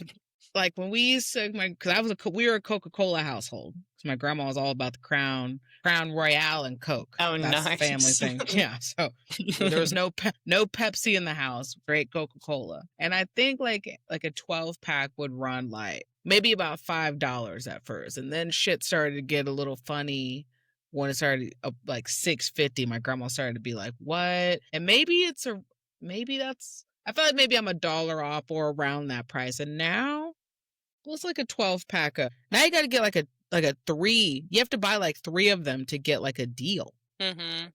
like when we used to because we were a Coca-Cola household. 'Cause my grandma was all about the Crown Royale and Coke. Oh, That's the family nice. thing. Yeah, so there was no Pepsi in the house, straight Coca-Cola. And I think like a 12 pack would run like maybe about $5 at first, and then shit started to get a little funny when it started like 6.50. My grandma started to be like, "What?" And maybe that's I feel like maybe I'm a dollar off or around that price. And now well, it's like a 12 pack of now you gotta get like a three. You have to buy like three of them to get like a deal. Mhm.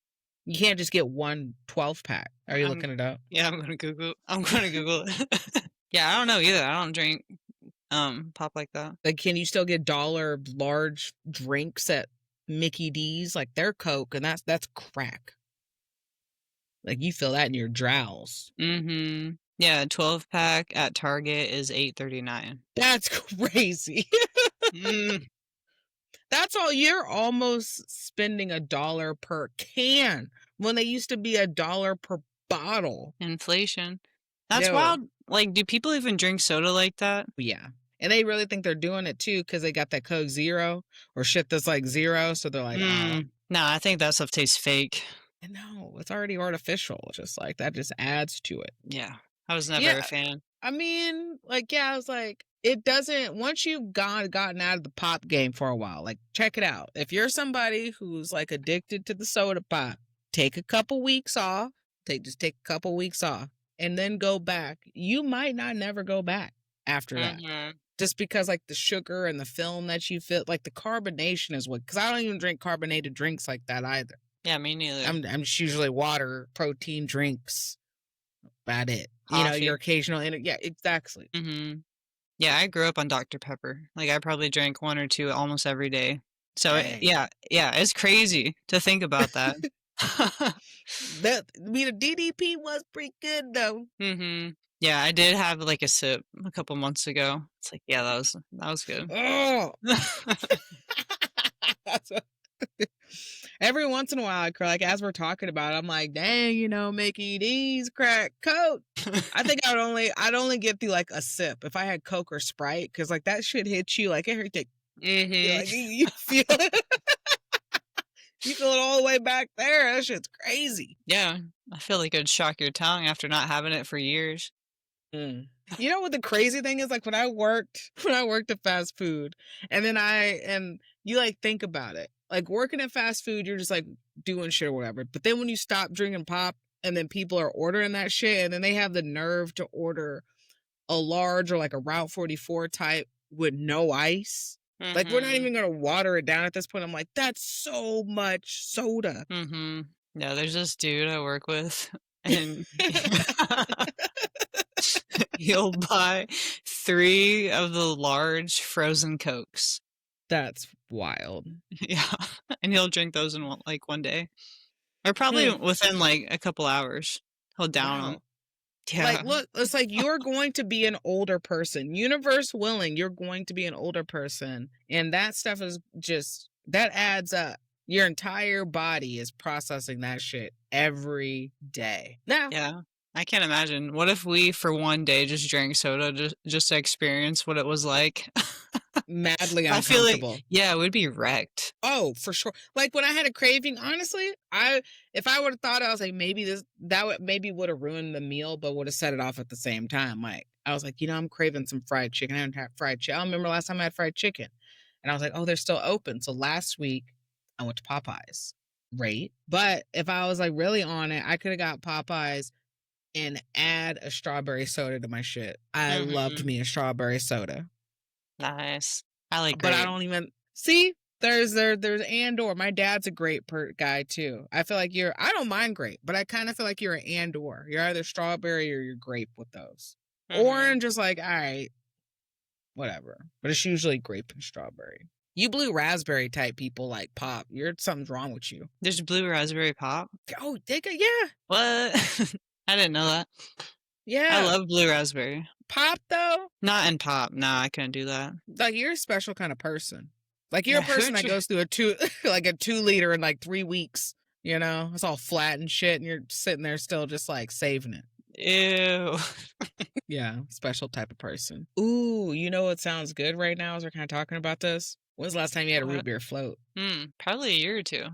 You can't just get one 12 pack. Are you I'm looking it up? yeah, I'm gonna Google it. Yeah, I don't know either. I don't drink, pop like that. Like, can you still get dollar large drinks at Mickey D's? Like their Coke, and that's crack. Like you feel that in your jowls. Mhm. Yeah, 12 pack at Target is $8.39. That's crazy. Mm, That's all you're almost spending $1 per can when they used to be $1 per bottle. inflation. That's No. wild. Like, do people even drink soda like that? Yeah. And they really think they're doing it too because they got that Coke Zero or shit that's like zero. So they're like, oh, No, I think that stuff tastes fake. no, it's already artificial. It's just like that just adds to it. Yeah. I was never a Yeah. fan. I mean, like, yeah, I was like, it doesn't, once you've gotten out of the pop game for a while, like, check it out. If you're somebody who's like addicted to the soda pop, take a couple weeks off, just take a couple weeks off and then go back. You might not never go back after that. Mhm. Just because like the sugar and the film that you feel like the carbonation is because I don't even drink carbonated drinks like that either. Yeah, me neither. I'm just usually water, protein drinks, about it. Your Coffee. occasional, yeah, exactly. Mhm. Yeah, I grew up on Dr. Pepper. Like, I probably drank 1 or 2 almost every day. So, Dang. yeah, it's crazy to think about that. The DDP was pretty good though. Mhm. Yeah, I did have, like, a sip a couple months ago. It's like, yeah, that was good. Oh, that's what, every once in a while I cry. Like as we're talking about it, I'm like, dang, Mickey D's crack Coke. I think I'd only get through like a sip if I had Coke or Sprite because like that shit hits you like everything. Mhm. Like you feel it. You feel it all the way back there. That shit's crazy. Yeah, I feel like it'd shock your tongue after not having it for years. Mm. You know what the crazy thing is? Like when I worked at fast food, and then and you like think about it. Like working at fast food, you're just like doing shit or whatever. But then when you stop drinking pop, and then people are ordering that shit, and then they have the nerve to order a large or like a Route 44 type with no ice. Like we're not Mhm. even gonna water it down at this point. I'm like, that's so much soda. Mhm. Yeah, there's this dude I work with, and he'll buy 3 of the large frozen Cokes. That's wild. Yeah, and he'll drink those in one day, or probably Hmm. within, like, a couple hours. He'll down them. Wow. Like, Yeah. look, it's like you're going to be an older person. Universe willing, you're going to be an older person. And that stuff is just, that adds up. Your entire body is processing that shit every day. Now, Yeah. I can't imagine. What if we, for one day, just drank soda just to experience what it was like? madly I feel like, uncomfortable. yeah, we'd be wrecked. Oh, for sure. Like when I had a craving, honestly, if I would have thought, I was like, maybe would have ruined the meal, but would have set it off at the same time. Like I was like, I'm craving some fried chicken. I haven't had fried chicken. I don't remember last time I had fried chicken, and I was like, oh, they're still open. So last week I went to Popeyes, right? But if I was like really on it, I could have got Popeyes and add a strawberry soda to my shit. I loved Mhm. me a strawberry soda. Nice. I like But I grape. don't even see. There's and/or. My dad's a grape guy too. I feel like I don't mind grape, but I kind of feel like you're an and/or. You're either strawberry or you're grape with those. Mhm. Orange is like, all right, whatever. But it's usually grape and strawberry. You blue raspberry type people like pop. Something's wrong with you. There's blue raspberry pop? Oh, yeah, What? I didn't know that. I yeah. love blue raspberry. Pop though, Not in pop. No, I couldn't do that. like you're a special kind of person. Like you're a Yeah, who person that dr goes through like a 2 liter in like 3 weeks. It's all flat and shit, and you're sitting there still just like saving it. Ew. Yeah, special type of person. Ooh, you know what sounds good right now as we're kind of talking about this? When's the last time you had a root What? beer float? Probably a year or 2.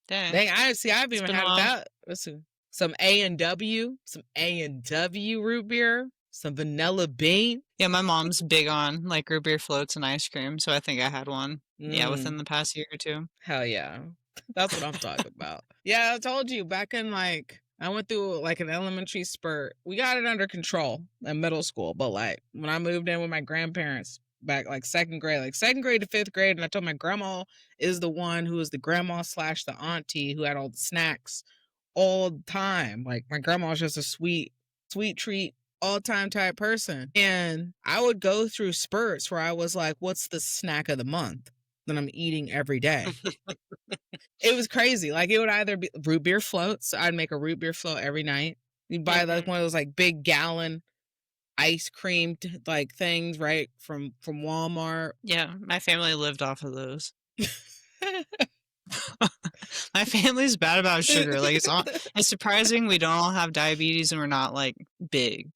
Dang. Dang, I see. I've It's even been a had while. that. Listen, some A&W root beer, some vanilla bean. Yeah, my mom's big on, like, root beer floats and ice cream, so I think I had one, yeah, within Mm, the past year or 2. hell yeah, that's what I'm talking about. Yeah, I told you back in like I went through like an elementary spurt. We got it under control in middle school, but like when I moved in with my grandparents back like second grade to fifth grade, and I told my grandma is the one who is the grandma slash the auntie who had all the snacks all the time. Like my grandma was just a sweet treat all time type person. And I would go through spurts where I was like, what's the snack of the month that I'm eating every day? It was crazy. Like it would either be root beer floats. I'd make a root beer float every night. You buy like Mhm. one of those like big gallon ice cream like things, right? From Walmart. Yeah, my family lived off of those. My family's bad about sugar, like, it's surprising we don't all have diabetes and we're not, like, big.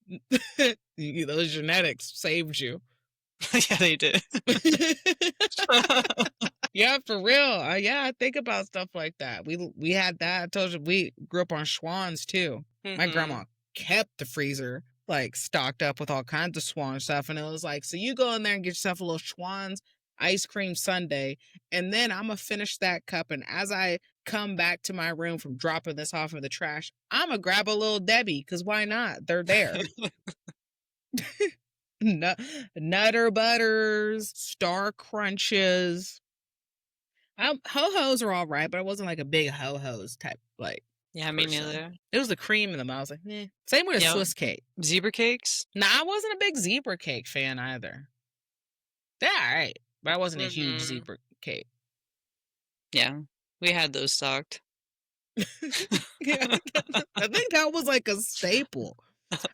Those genetics saved you. Yeah, they did. Yeah, for real. Yeah, I think about stuff like that. We had that. I told you we grew up on Schwans too. My Mhm. grandma kept the freezer like stocked up with all kinds of Schwan stuff, and it was like, so you go in there and get yourself a little Schwan's ice cream sundae, and then I'm gonna finish that cup. And as I come back to my room from dropping this off in the trash, I'm gonna grab a little Debbie because why not? They're there. Nut- Nutter Butters, Star Crunches. Ho hos are all right, but I wasn't like a big ho hos type like Yeah, me person. neither. It was the cream in them. I was like, eh. Same with a Yeah, Swiss cake. zebra cakes? Nah, I wasn't a big zebra cake fan either. They're all right, but I wasn't a huge Mhm. zebra cake. Yeah, we had those stocked. Yeah, I think that was like a staple.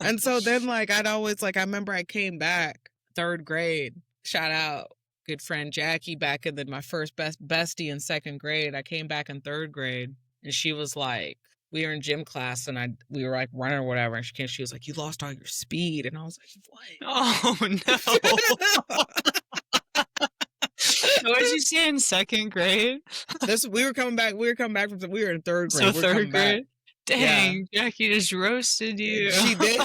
And so then, like, I'd always like, I remember I came back third grade. Shout out, good friend Jackie back in my first bestie in second grade. I came back in third grade, and she was like, we were in gym class, and we were like running or whatever. And she was like, you lost all your speed, and I was Oh, like, no. what? What did you say in 2nd grade? This we were coming back. We were in third grade. So We were coming 3rd back. grade? Yeah, Dang, Jackie just roasted you. she did.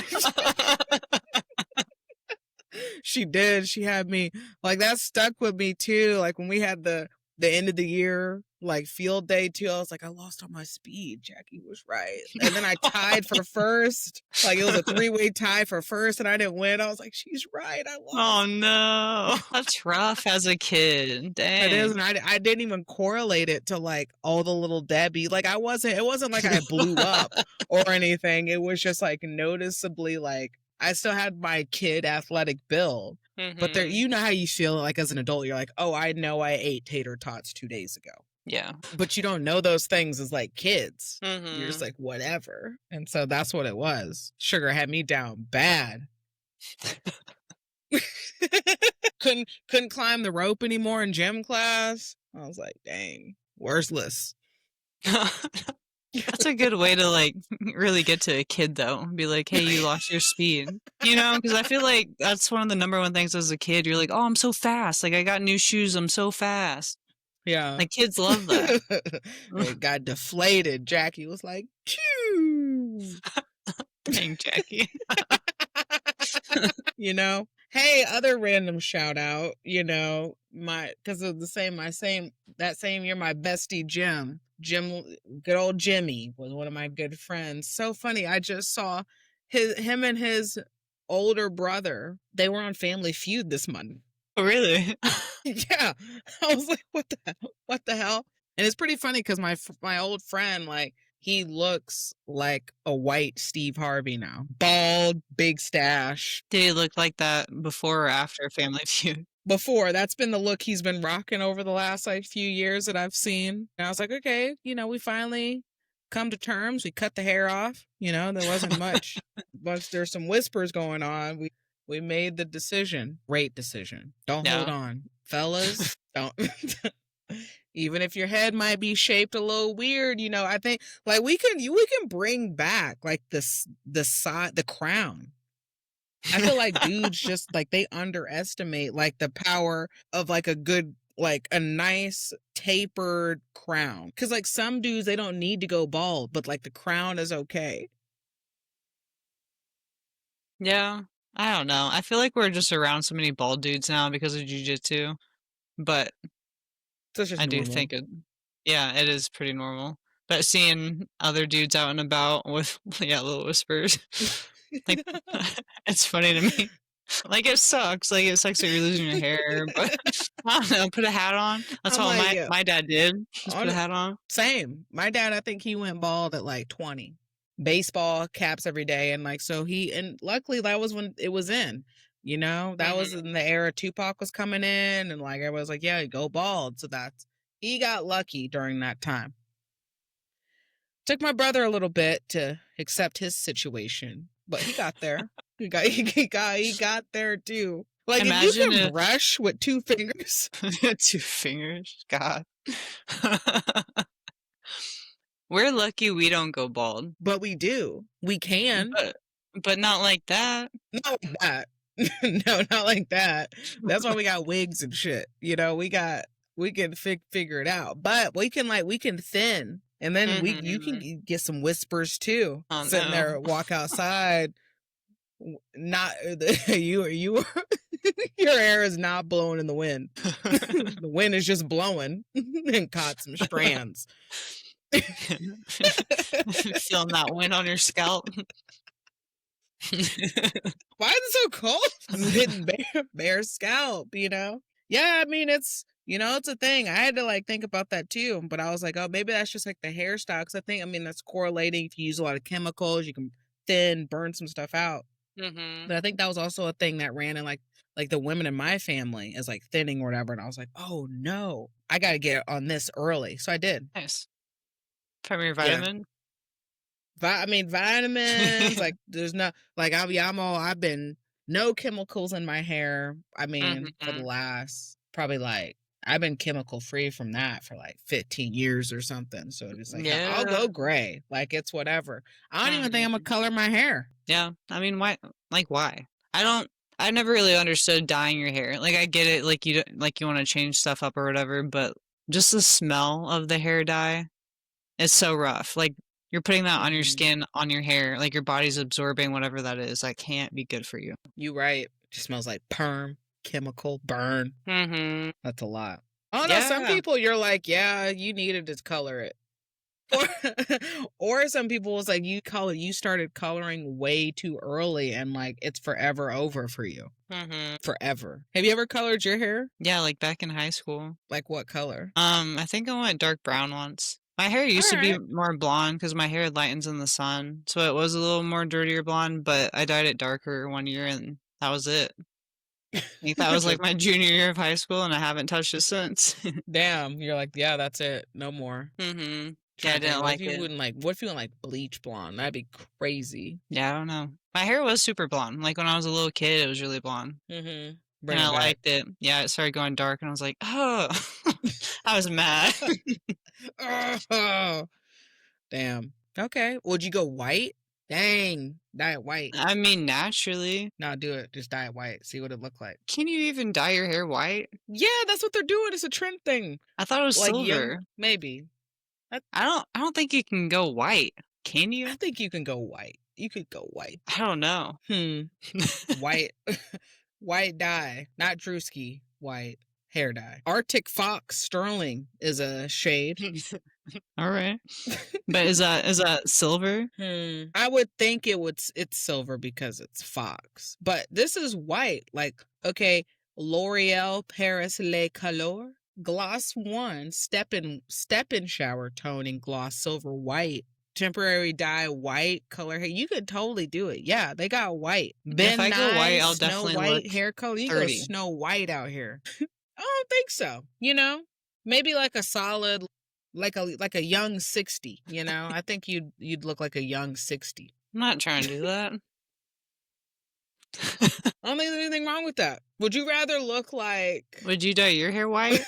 She did. She had me like that stuck with me too. Like when we had the end of the year like field day too, I was like, I lost all my speed. Jackie was right. And then I tied for first. Like it was a 3-way tie for first, and I didn't win. I was like, she's right. I Oh, lost. no. That's rough as a kid. It is, Dang. and I didn't even correlate it to like all the little Debbie. Like I wasn't. It wasn't like I blew up or anything. It was just like noticeably like I still had my kid athletic build. But there, Mhm. you know how you feel like as an adult. You're like, oh, I know I ate tater tots 2 days ago, Yeah. but you don't know those things as like kids. You're just Mhm. like whatever, and so that's what it was. Sugar had me down bad. couldn't climb the rope anymore in gym class. I was like, dang. Worthless. That's a good way to, like, really get to a kid, though. Be like, "Hey, you lost your speed." You know, because I feel like that's one of the number one things as a kid. You're like, "Oh, I'm so fast. Like, I got new shoes. I'm so fast." Yeah. Like, kids love that. It got deflated. Jackie was like, "Choo." Dang, Jackie. You know? Hey, other random shout out, you know, my because of the same my same that same year, my bestie Jim, good old Jimmy was one of my good friends. So funny. I just saw him and his older brother. They were on Family Feud this month. Oh, really? Yeah. I was like, what the hell? What the hell? And it's pretty funny because my old friend, like, he looks like a white Steve Harvey now. Bald, big stash. Did he look like that before or after Family Feud? Before, that's been the look he's been rocking over the last like few years that I've seen. And I was like, okay, you know, we finally come to terms. We cut the hair off. You know, there wasn't much, but there's some whispers going on. We made the decision. Great decision. Don't hold Yeah. on, fellas. Don't. Even if your head might be shaped a little weird, you know, I think like we can bring back like the crown. I feel like dudes just like they underestimate like the power of like a good like a nice tapered crown. Cause like some dudes they don't need to go bald, but like the crown is okay. Yeah. I don't know. I feel like we're just around so many bald dudes now because of jujitsu, but So it's just I do normal. think it yeah, it is pretty normal. But seeing other dudes out and about with yeah, little whispers, like it's funny to me. Like it sucks. Like it sucks that you're losing your hair, but I don't know, put a hat on. That's I'm all like, my yeah, dad did. Just put on a hat on. same. My dad, I think he went bald at like 20. Baseball caps every day, and like so he and luckily that was when it was in. You know, that was Mhm. in the era Tupac was coming in, and like everybody was like, "Yeah, go bald." So that's he got lucky during that time. Took my brother a little bit to accept his situation, but he got there. He got there too. Like if you Imagine can if brush with two fingers, 2 fingers. God. We're lucky we don't go bald, but we do. We can. but not like that. Not like that. No, not like that. That's why we got wigs and shit. You know, we can figure it out. But we can thin. And then we you can Mhm. get some whispers too. Oh, Sitting there no. walk outside not you your hair is not blowing in the wind. The wind is just blowing and caught some strands. Feeling that wind on your scalp. Why is it so cold? It's hitting bare scalp, you know? Yeah, I mean it's you know, it's a thing. I had to like think about that too, but I was like, oh, maybe that's just like the hairstyle. Cause I think, I mean, that's correlating. If you use a lot of chemicals, you can thin, burn some stuff out. Mhm. But I think that was also a thing that ran in like the women in my family is like thinning or whatever. And I was like, oh no, I got to get on this early. So I did. Nice. From your Yeah. vitamin? I mean, vitamins, like there's no, like I've been no chemicals in my hair. I mean, for the Mhm. last probably like, I've been chemical free from that for like 15 years or something. So it's like, I'll Yeah. go gray. Like it's whatever. I don't even think I'm gonna Mhm. color my hair. Yeah. I mean, why like, why? I never really understood dyeing your hair. Like, I get it, like, like, you wanna change stuff up or whatever, but just the smell of the hair dye is so rough. Like, you're putting that on your Hmm. skin, on your hair, like, your body's absorbing whatever that is. That can't be good for you. You right. It smells like perm, chemical, burn. Mhm. That's a lot. Oh no, some Yeah. people you're like, yeah, you needed to color it. Or, or some people was like you started coloring way too early and like it's forever over for you. Mhm. Forever. Have you ever colored your hair? Yeah, like, back in high school. Like what color? I think I went dark brown once. My hair All used to be right. more blonde because my hair lightens in the sun, so it was a little more dirtier blonde, but I dyed it darker one year and that was it. Think that was, like, Just my junior year of high school, and I haven't touched it since. damn, you're like, yeah, that's it. No more. Mhm. Yeah, I Trying to think, didn't what if like you it. wouldn't like what if you went like bleach blonde? That'd be crazy. Yeah, I don't know. My hair was super blonde. Like, when I was a little kid, it was really blonde. Mm-hmm. and Bring I it back. liked it. Yeah, it started going dark, and I was like, "Oh." I was mad. Oh, damn. Okay. Would you go white? Dang. Dye it white. I mean, naturally. No, do it. Just dye it white. See what it look like. Can you even dye your hair white? Yeah, that's what they're doing. It's a trend thing. I thought it was Like young, silver. maybe. I, I don't think you can go white. Can I you? think you can go white. You could go white. I don't know. White. White dye. Not Drewski. White. Hair dye. Arctic Fox Sterling is a shade. All right. But is that silver? I would think it's silver because it's fox. But this is white. Like, okay, L'Oreal Paris Le Couleur Gloss 1 step in shower tone in gloss silver white. Temporary dye white color hair. You could totally do it. Yeah, they got white. If I go white, I'll Snow definitely White look hair color. You go 30. Snow White out here. I don't think so. Maybe like a solid, like a young 60. I think you'd look like a young 60. I'm not trying to do that. I don't think there's anything wrong with that. Would you rather look like Would you dye your hair white?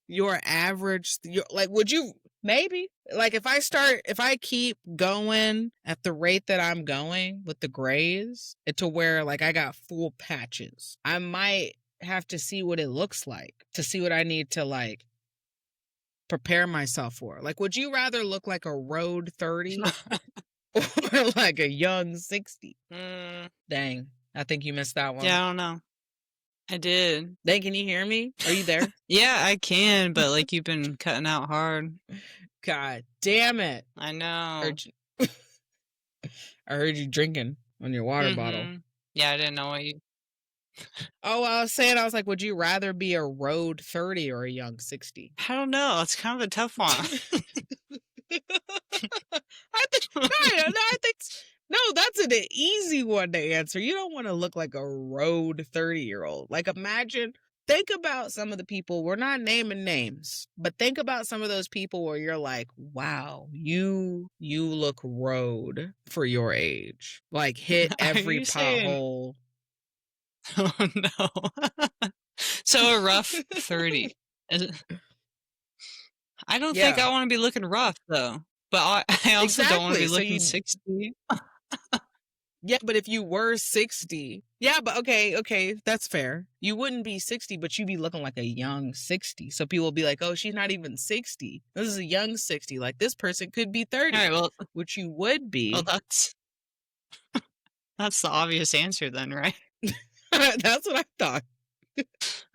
your average? Would you? Maybe. Like if I keep going at the rate that I'm going with the grays, to where like I got full patches, I might have to see what it looks like to see what I need to like prepare myself for. Like, would you rather look like a road 30 or like a young 60? Dang, I think you missed that one. Yeah, I don't know. I did. Dang, can you hear me? Are you there? Yeah, I can, but like you've been cutting out hard. God damn it. I know. I heard you drinking on your water bottle. Yeah, I didn't know what you. Oh, I was like, would you rather be a road 30 or a young 60? I don't know. It's kind of a tough one. I think no, that's an easy one to answer. You don't want to look like a road 30-year-old. Like think about some of the people, we're not naming names, but think about some of those people where you're like, wow, you look road for your age. Like hit every pothole. Oh no. So a rough 30. I don't think I want to be looking rough though. But I also don't want to be looking 60. Yeah, but if you were 60, yeah, but okay, that's fair. You wouldn't be 60, but you'd be looking like a young 60. So people will be like, oh, she's not even 60. This is a young 60. Like this person could be 30, all right, well, which you would be. Well, that's the obvious answer then, right? That's what I thought.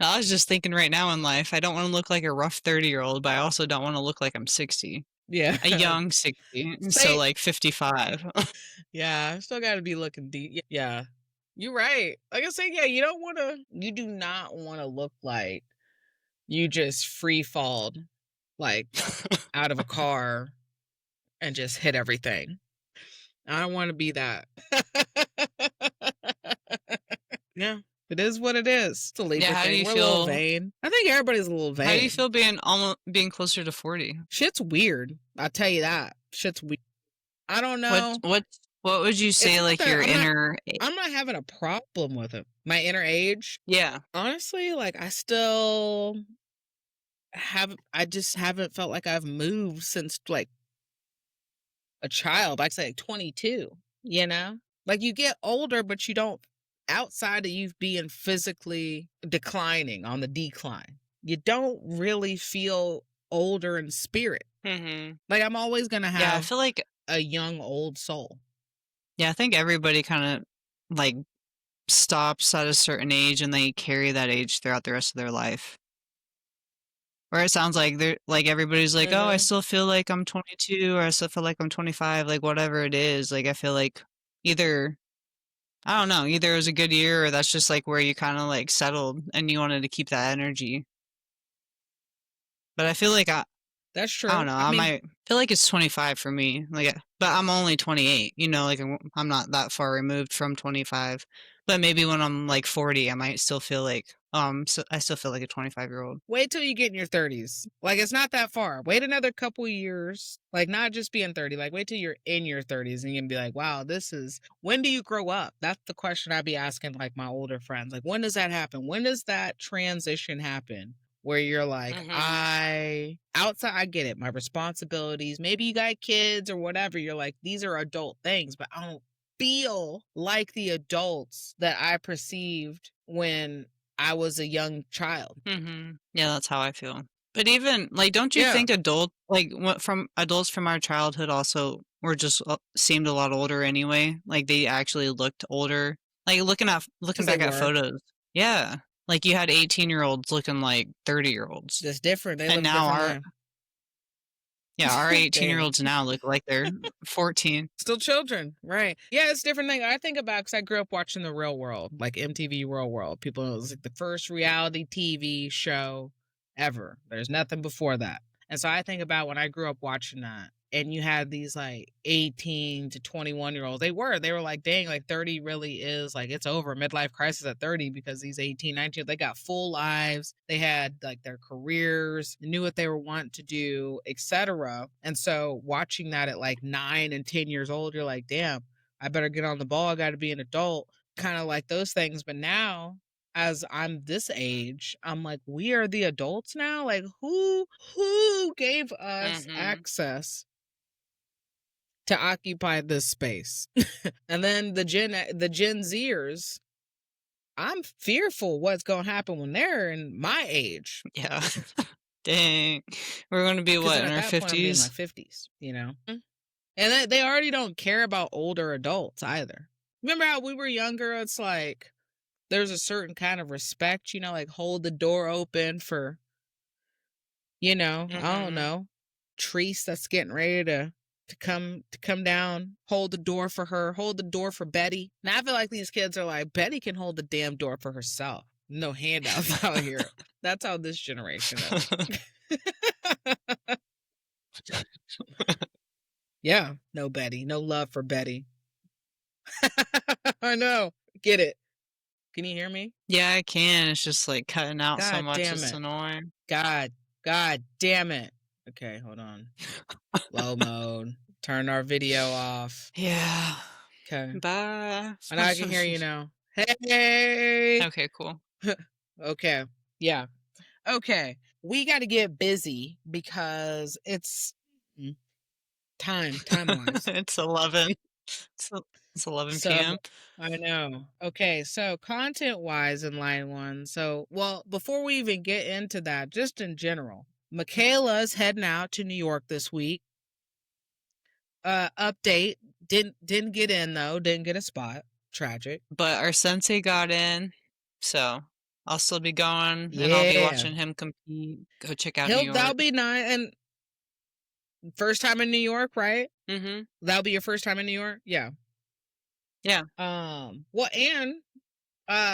I was just thinking right now in life, I don't want to look like a rough 30-year-old, but I also don't want to look like I'm 60. Yeah. A young 60. So like 55. Yeah, I still got to be looking deep. Yeah. You're right. Like I said, yeah, you do not want to look like you just free falled like out of a car and just hit everything. I don't want to be that. Yeah. It is what it is. It's a Libra how do thing. you We're a feel? little vain. I think everybody's a little vain. How do you feel being closer to 40? Shit's weird. I'll tell you that. Shit's weird. I don't know. What would you say like your inner? I'm not having a problem with it. My inner age. Yeah. Honestly, like I just haven't felt like I've moved since like a child. I'd say like 22, Like you get older, but you don't, outside of you being physically declining on the decline, you don't really feel older in spirit. Like I'm always going to have I feel like a young old soul. Yeah, I think everybody kind of like stops at a certain age and they carry that age throughout the rest of their life. Where it sounds like they're like everybody's like, oh, I still feel like I'm 22 or I still feel like I'm 25, like whatever it is. Like I feel like either I don't know, either it was a good year or that's just like where you kind of like settled and you wanted to keep that energy. But I feel like That's true. I don't know. I might feel like it's 25 for me. Like, but I'm only 28. Like I'm not that far removed from 25. But maybe when I'm like 40, I might still feel like So I still feel like a 25-year-old. Wait till you get in your 30s. Like, it's not that far. Wait another couple years. Like, not just being 30. Like, wait till you're in your 30s and you can be like, wow, this is. When do you grow up? That's the question I'd be asking, like, my older friends. Like, when does that happen? When does that transition happen? Where you're like, outside, I get it, my responsibilities. Maybe you got kids or whatever. You're like, these are adult things, but I don't feel like the adults that I perceived when I was a young child. Yeah, that's how I feel. But even like, don't you Yeah, think adults from our childhood also were just seemed a lot older anyway? Like they actually looked older. Like looking because they back at were photos. Yeah. Like you had 18-year-olds looking like 30-year-olds. just different. They And look now different then. our Dang. 18-year-olds now look like they're 14. Still children, right? Yeah, it's different thing. I think about because I grew up watching the Real World, like MTV Real World. People, it was like the first reality TV show ever. There's nothing before that, and so I think about when I grew up watching that, and you had these like 18 to 21-year-olds. They were like, dang, like 30 really is like it's over midlife crisis at 30 because these 18, 19, they got full lives. They had like their careers, knew what they were wanting to do, etc. And so watching that at like 9 and 10 years old, you're like, damn, I better get on the ball. I got to be an adult, kind of like those things. But now, as I'm this age, I'm like, we are the adults now. Like, who gave us access to occupy this space? And then the Gen Zers, I'm fearful what's gonna happen when they're in my age. Yeah. Dang. We're going to be Because what, then in at our that point I'm be in my 50s? 50s, you know? And they already don't care about older adults either. Remember how we were younger? It's like there's a certain kind of respect, like hold the door open for, I don't know, Treese that's getting ready to come down, hold the door for her, hold the door for Betty. Now I feel like these kids are like, Betty can hold the damn door for herself. No handouts out here. That's how this generation is. Yeah, no Betty, no love for Betty. I know. Get it. Can you hear me? Yeah, I can. It's just like cutting out so God much. damn It's it. annoying. God damn it. Okay, hold on. Low mode. Turn our video off. Yeah. Okay. Bye. And I can hear you now. Hey. Okay, cool. Okay. Yeah. Okay. We got to get busy because it's time wise. It's 11. It's 11 So PM. I know. Okay, so content wise in line one. So well, before we even get into that, just in general, Michaela's heading out to New York this week. Update. Didn't get in though, didn't get a spot. Tragic. But our sensei got in, so I'll still be going and I'll be Yeah. watching him compete. Go check out New That'll York. be nice. And first time in New York, right? Mhm. That'll be your first time in New York? Yeah. Yeah. Well, and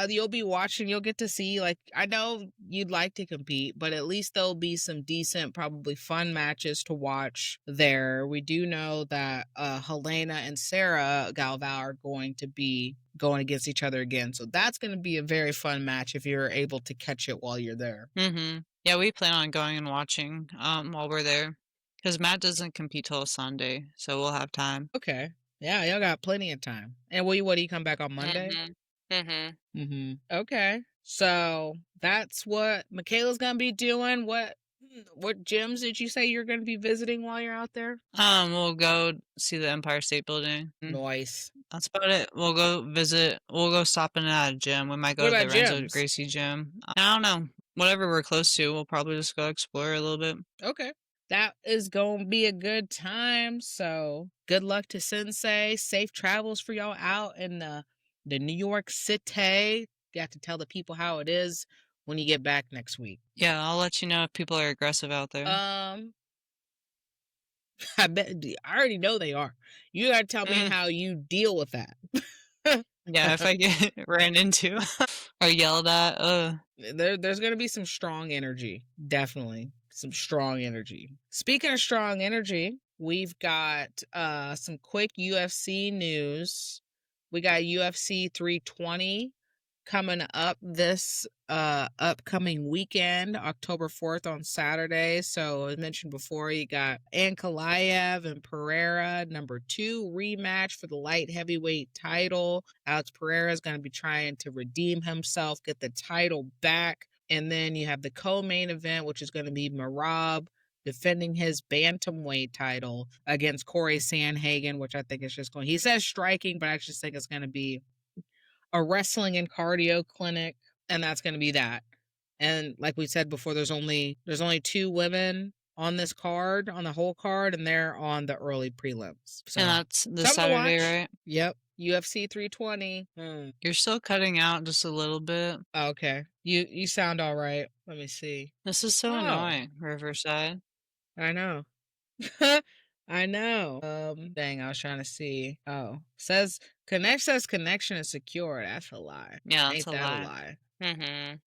you'll be watching, you'll get to see, like, I know you'd like to compete, but at least there'll be some decent, probably fun matches to watch there. We do know that Helena and Sarah Galval are going to be going against each other again, so that's going to be a very fun match if you're able to catch it while you're there. Mhm. Yeah, we plan on going and watching while we're there cuz Matt doesn't compete till Sunday, so we'll have time. Okay. Yeah, y'all got plenty of time. And what do you come back on Monday? Mhm. Mhm. Okay. So that's what Michaela's gonna be doing. What gyms did you say you're gonna be visiting while you're out there? We'll go see the Empire State Building. Nice. That's about it. We'll go stop in at a gym. We might What go to about the Renzo gyms? Gracie gym. I don't know. Whatever we're close to, we'll probably just go explore a little bit. Okay. That is gonna be a good time. So good luck to Sensei. Safe travels for y'all out in the New York City. You have to tell the people how it is when you get back next week. Yeah, I'll let you know if people are aggressive out there. Um, I bet I already know they are. You gotta tell me Mm, how you deal with that. yeah, if I get ran into or yelled at, There's gonna be some strong energy. Definitely some strong energy. Speaking of strong energy, we've got some quick UFC news. We got UFC 320 coming up this upcoming weekend, October 4th on Saturday. So as mentioned before, you got Ankalaev and Pereira, #2 rematch for the light heavyweight title. Alex Pereira is going to be trying to redeem himself, get the title back. And then you have the co-main event, which is going to be Marab defending his bantamweight title against Corey Sandhagen, which I think is just going. He says striking, but I just think it's going to be a wrestling and cardio clinic, and that's going to be that. And like we said before, there's only 2 women on this card, on the whole card, and they're on the early prelims. So And that's this something to Saturday, watch. right? Yep, UFC 320. You're still cutting out just a little bit. Okay, you sound all right. Let me see. This is so Oh, annoying, Riverside. I know. I know. Dang, I was trying to see. Oh, says connection is secure. That's a lie. Yeah, that's Ain't a that a lie. lie? Mhm.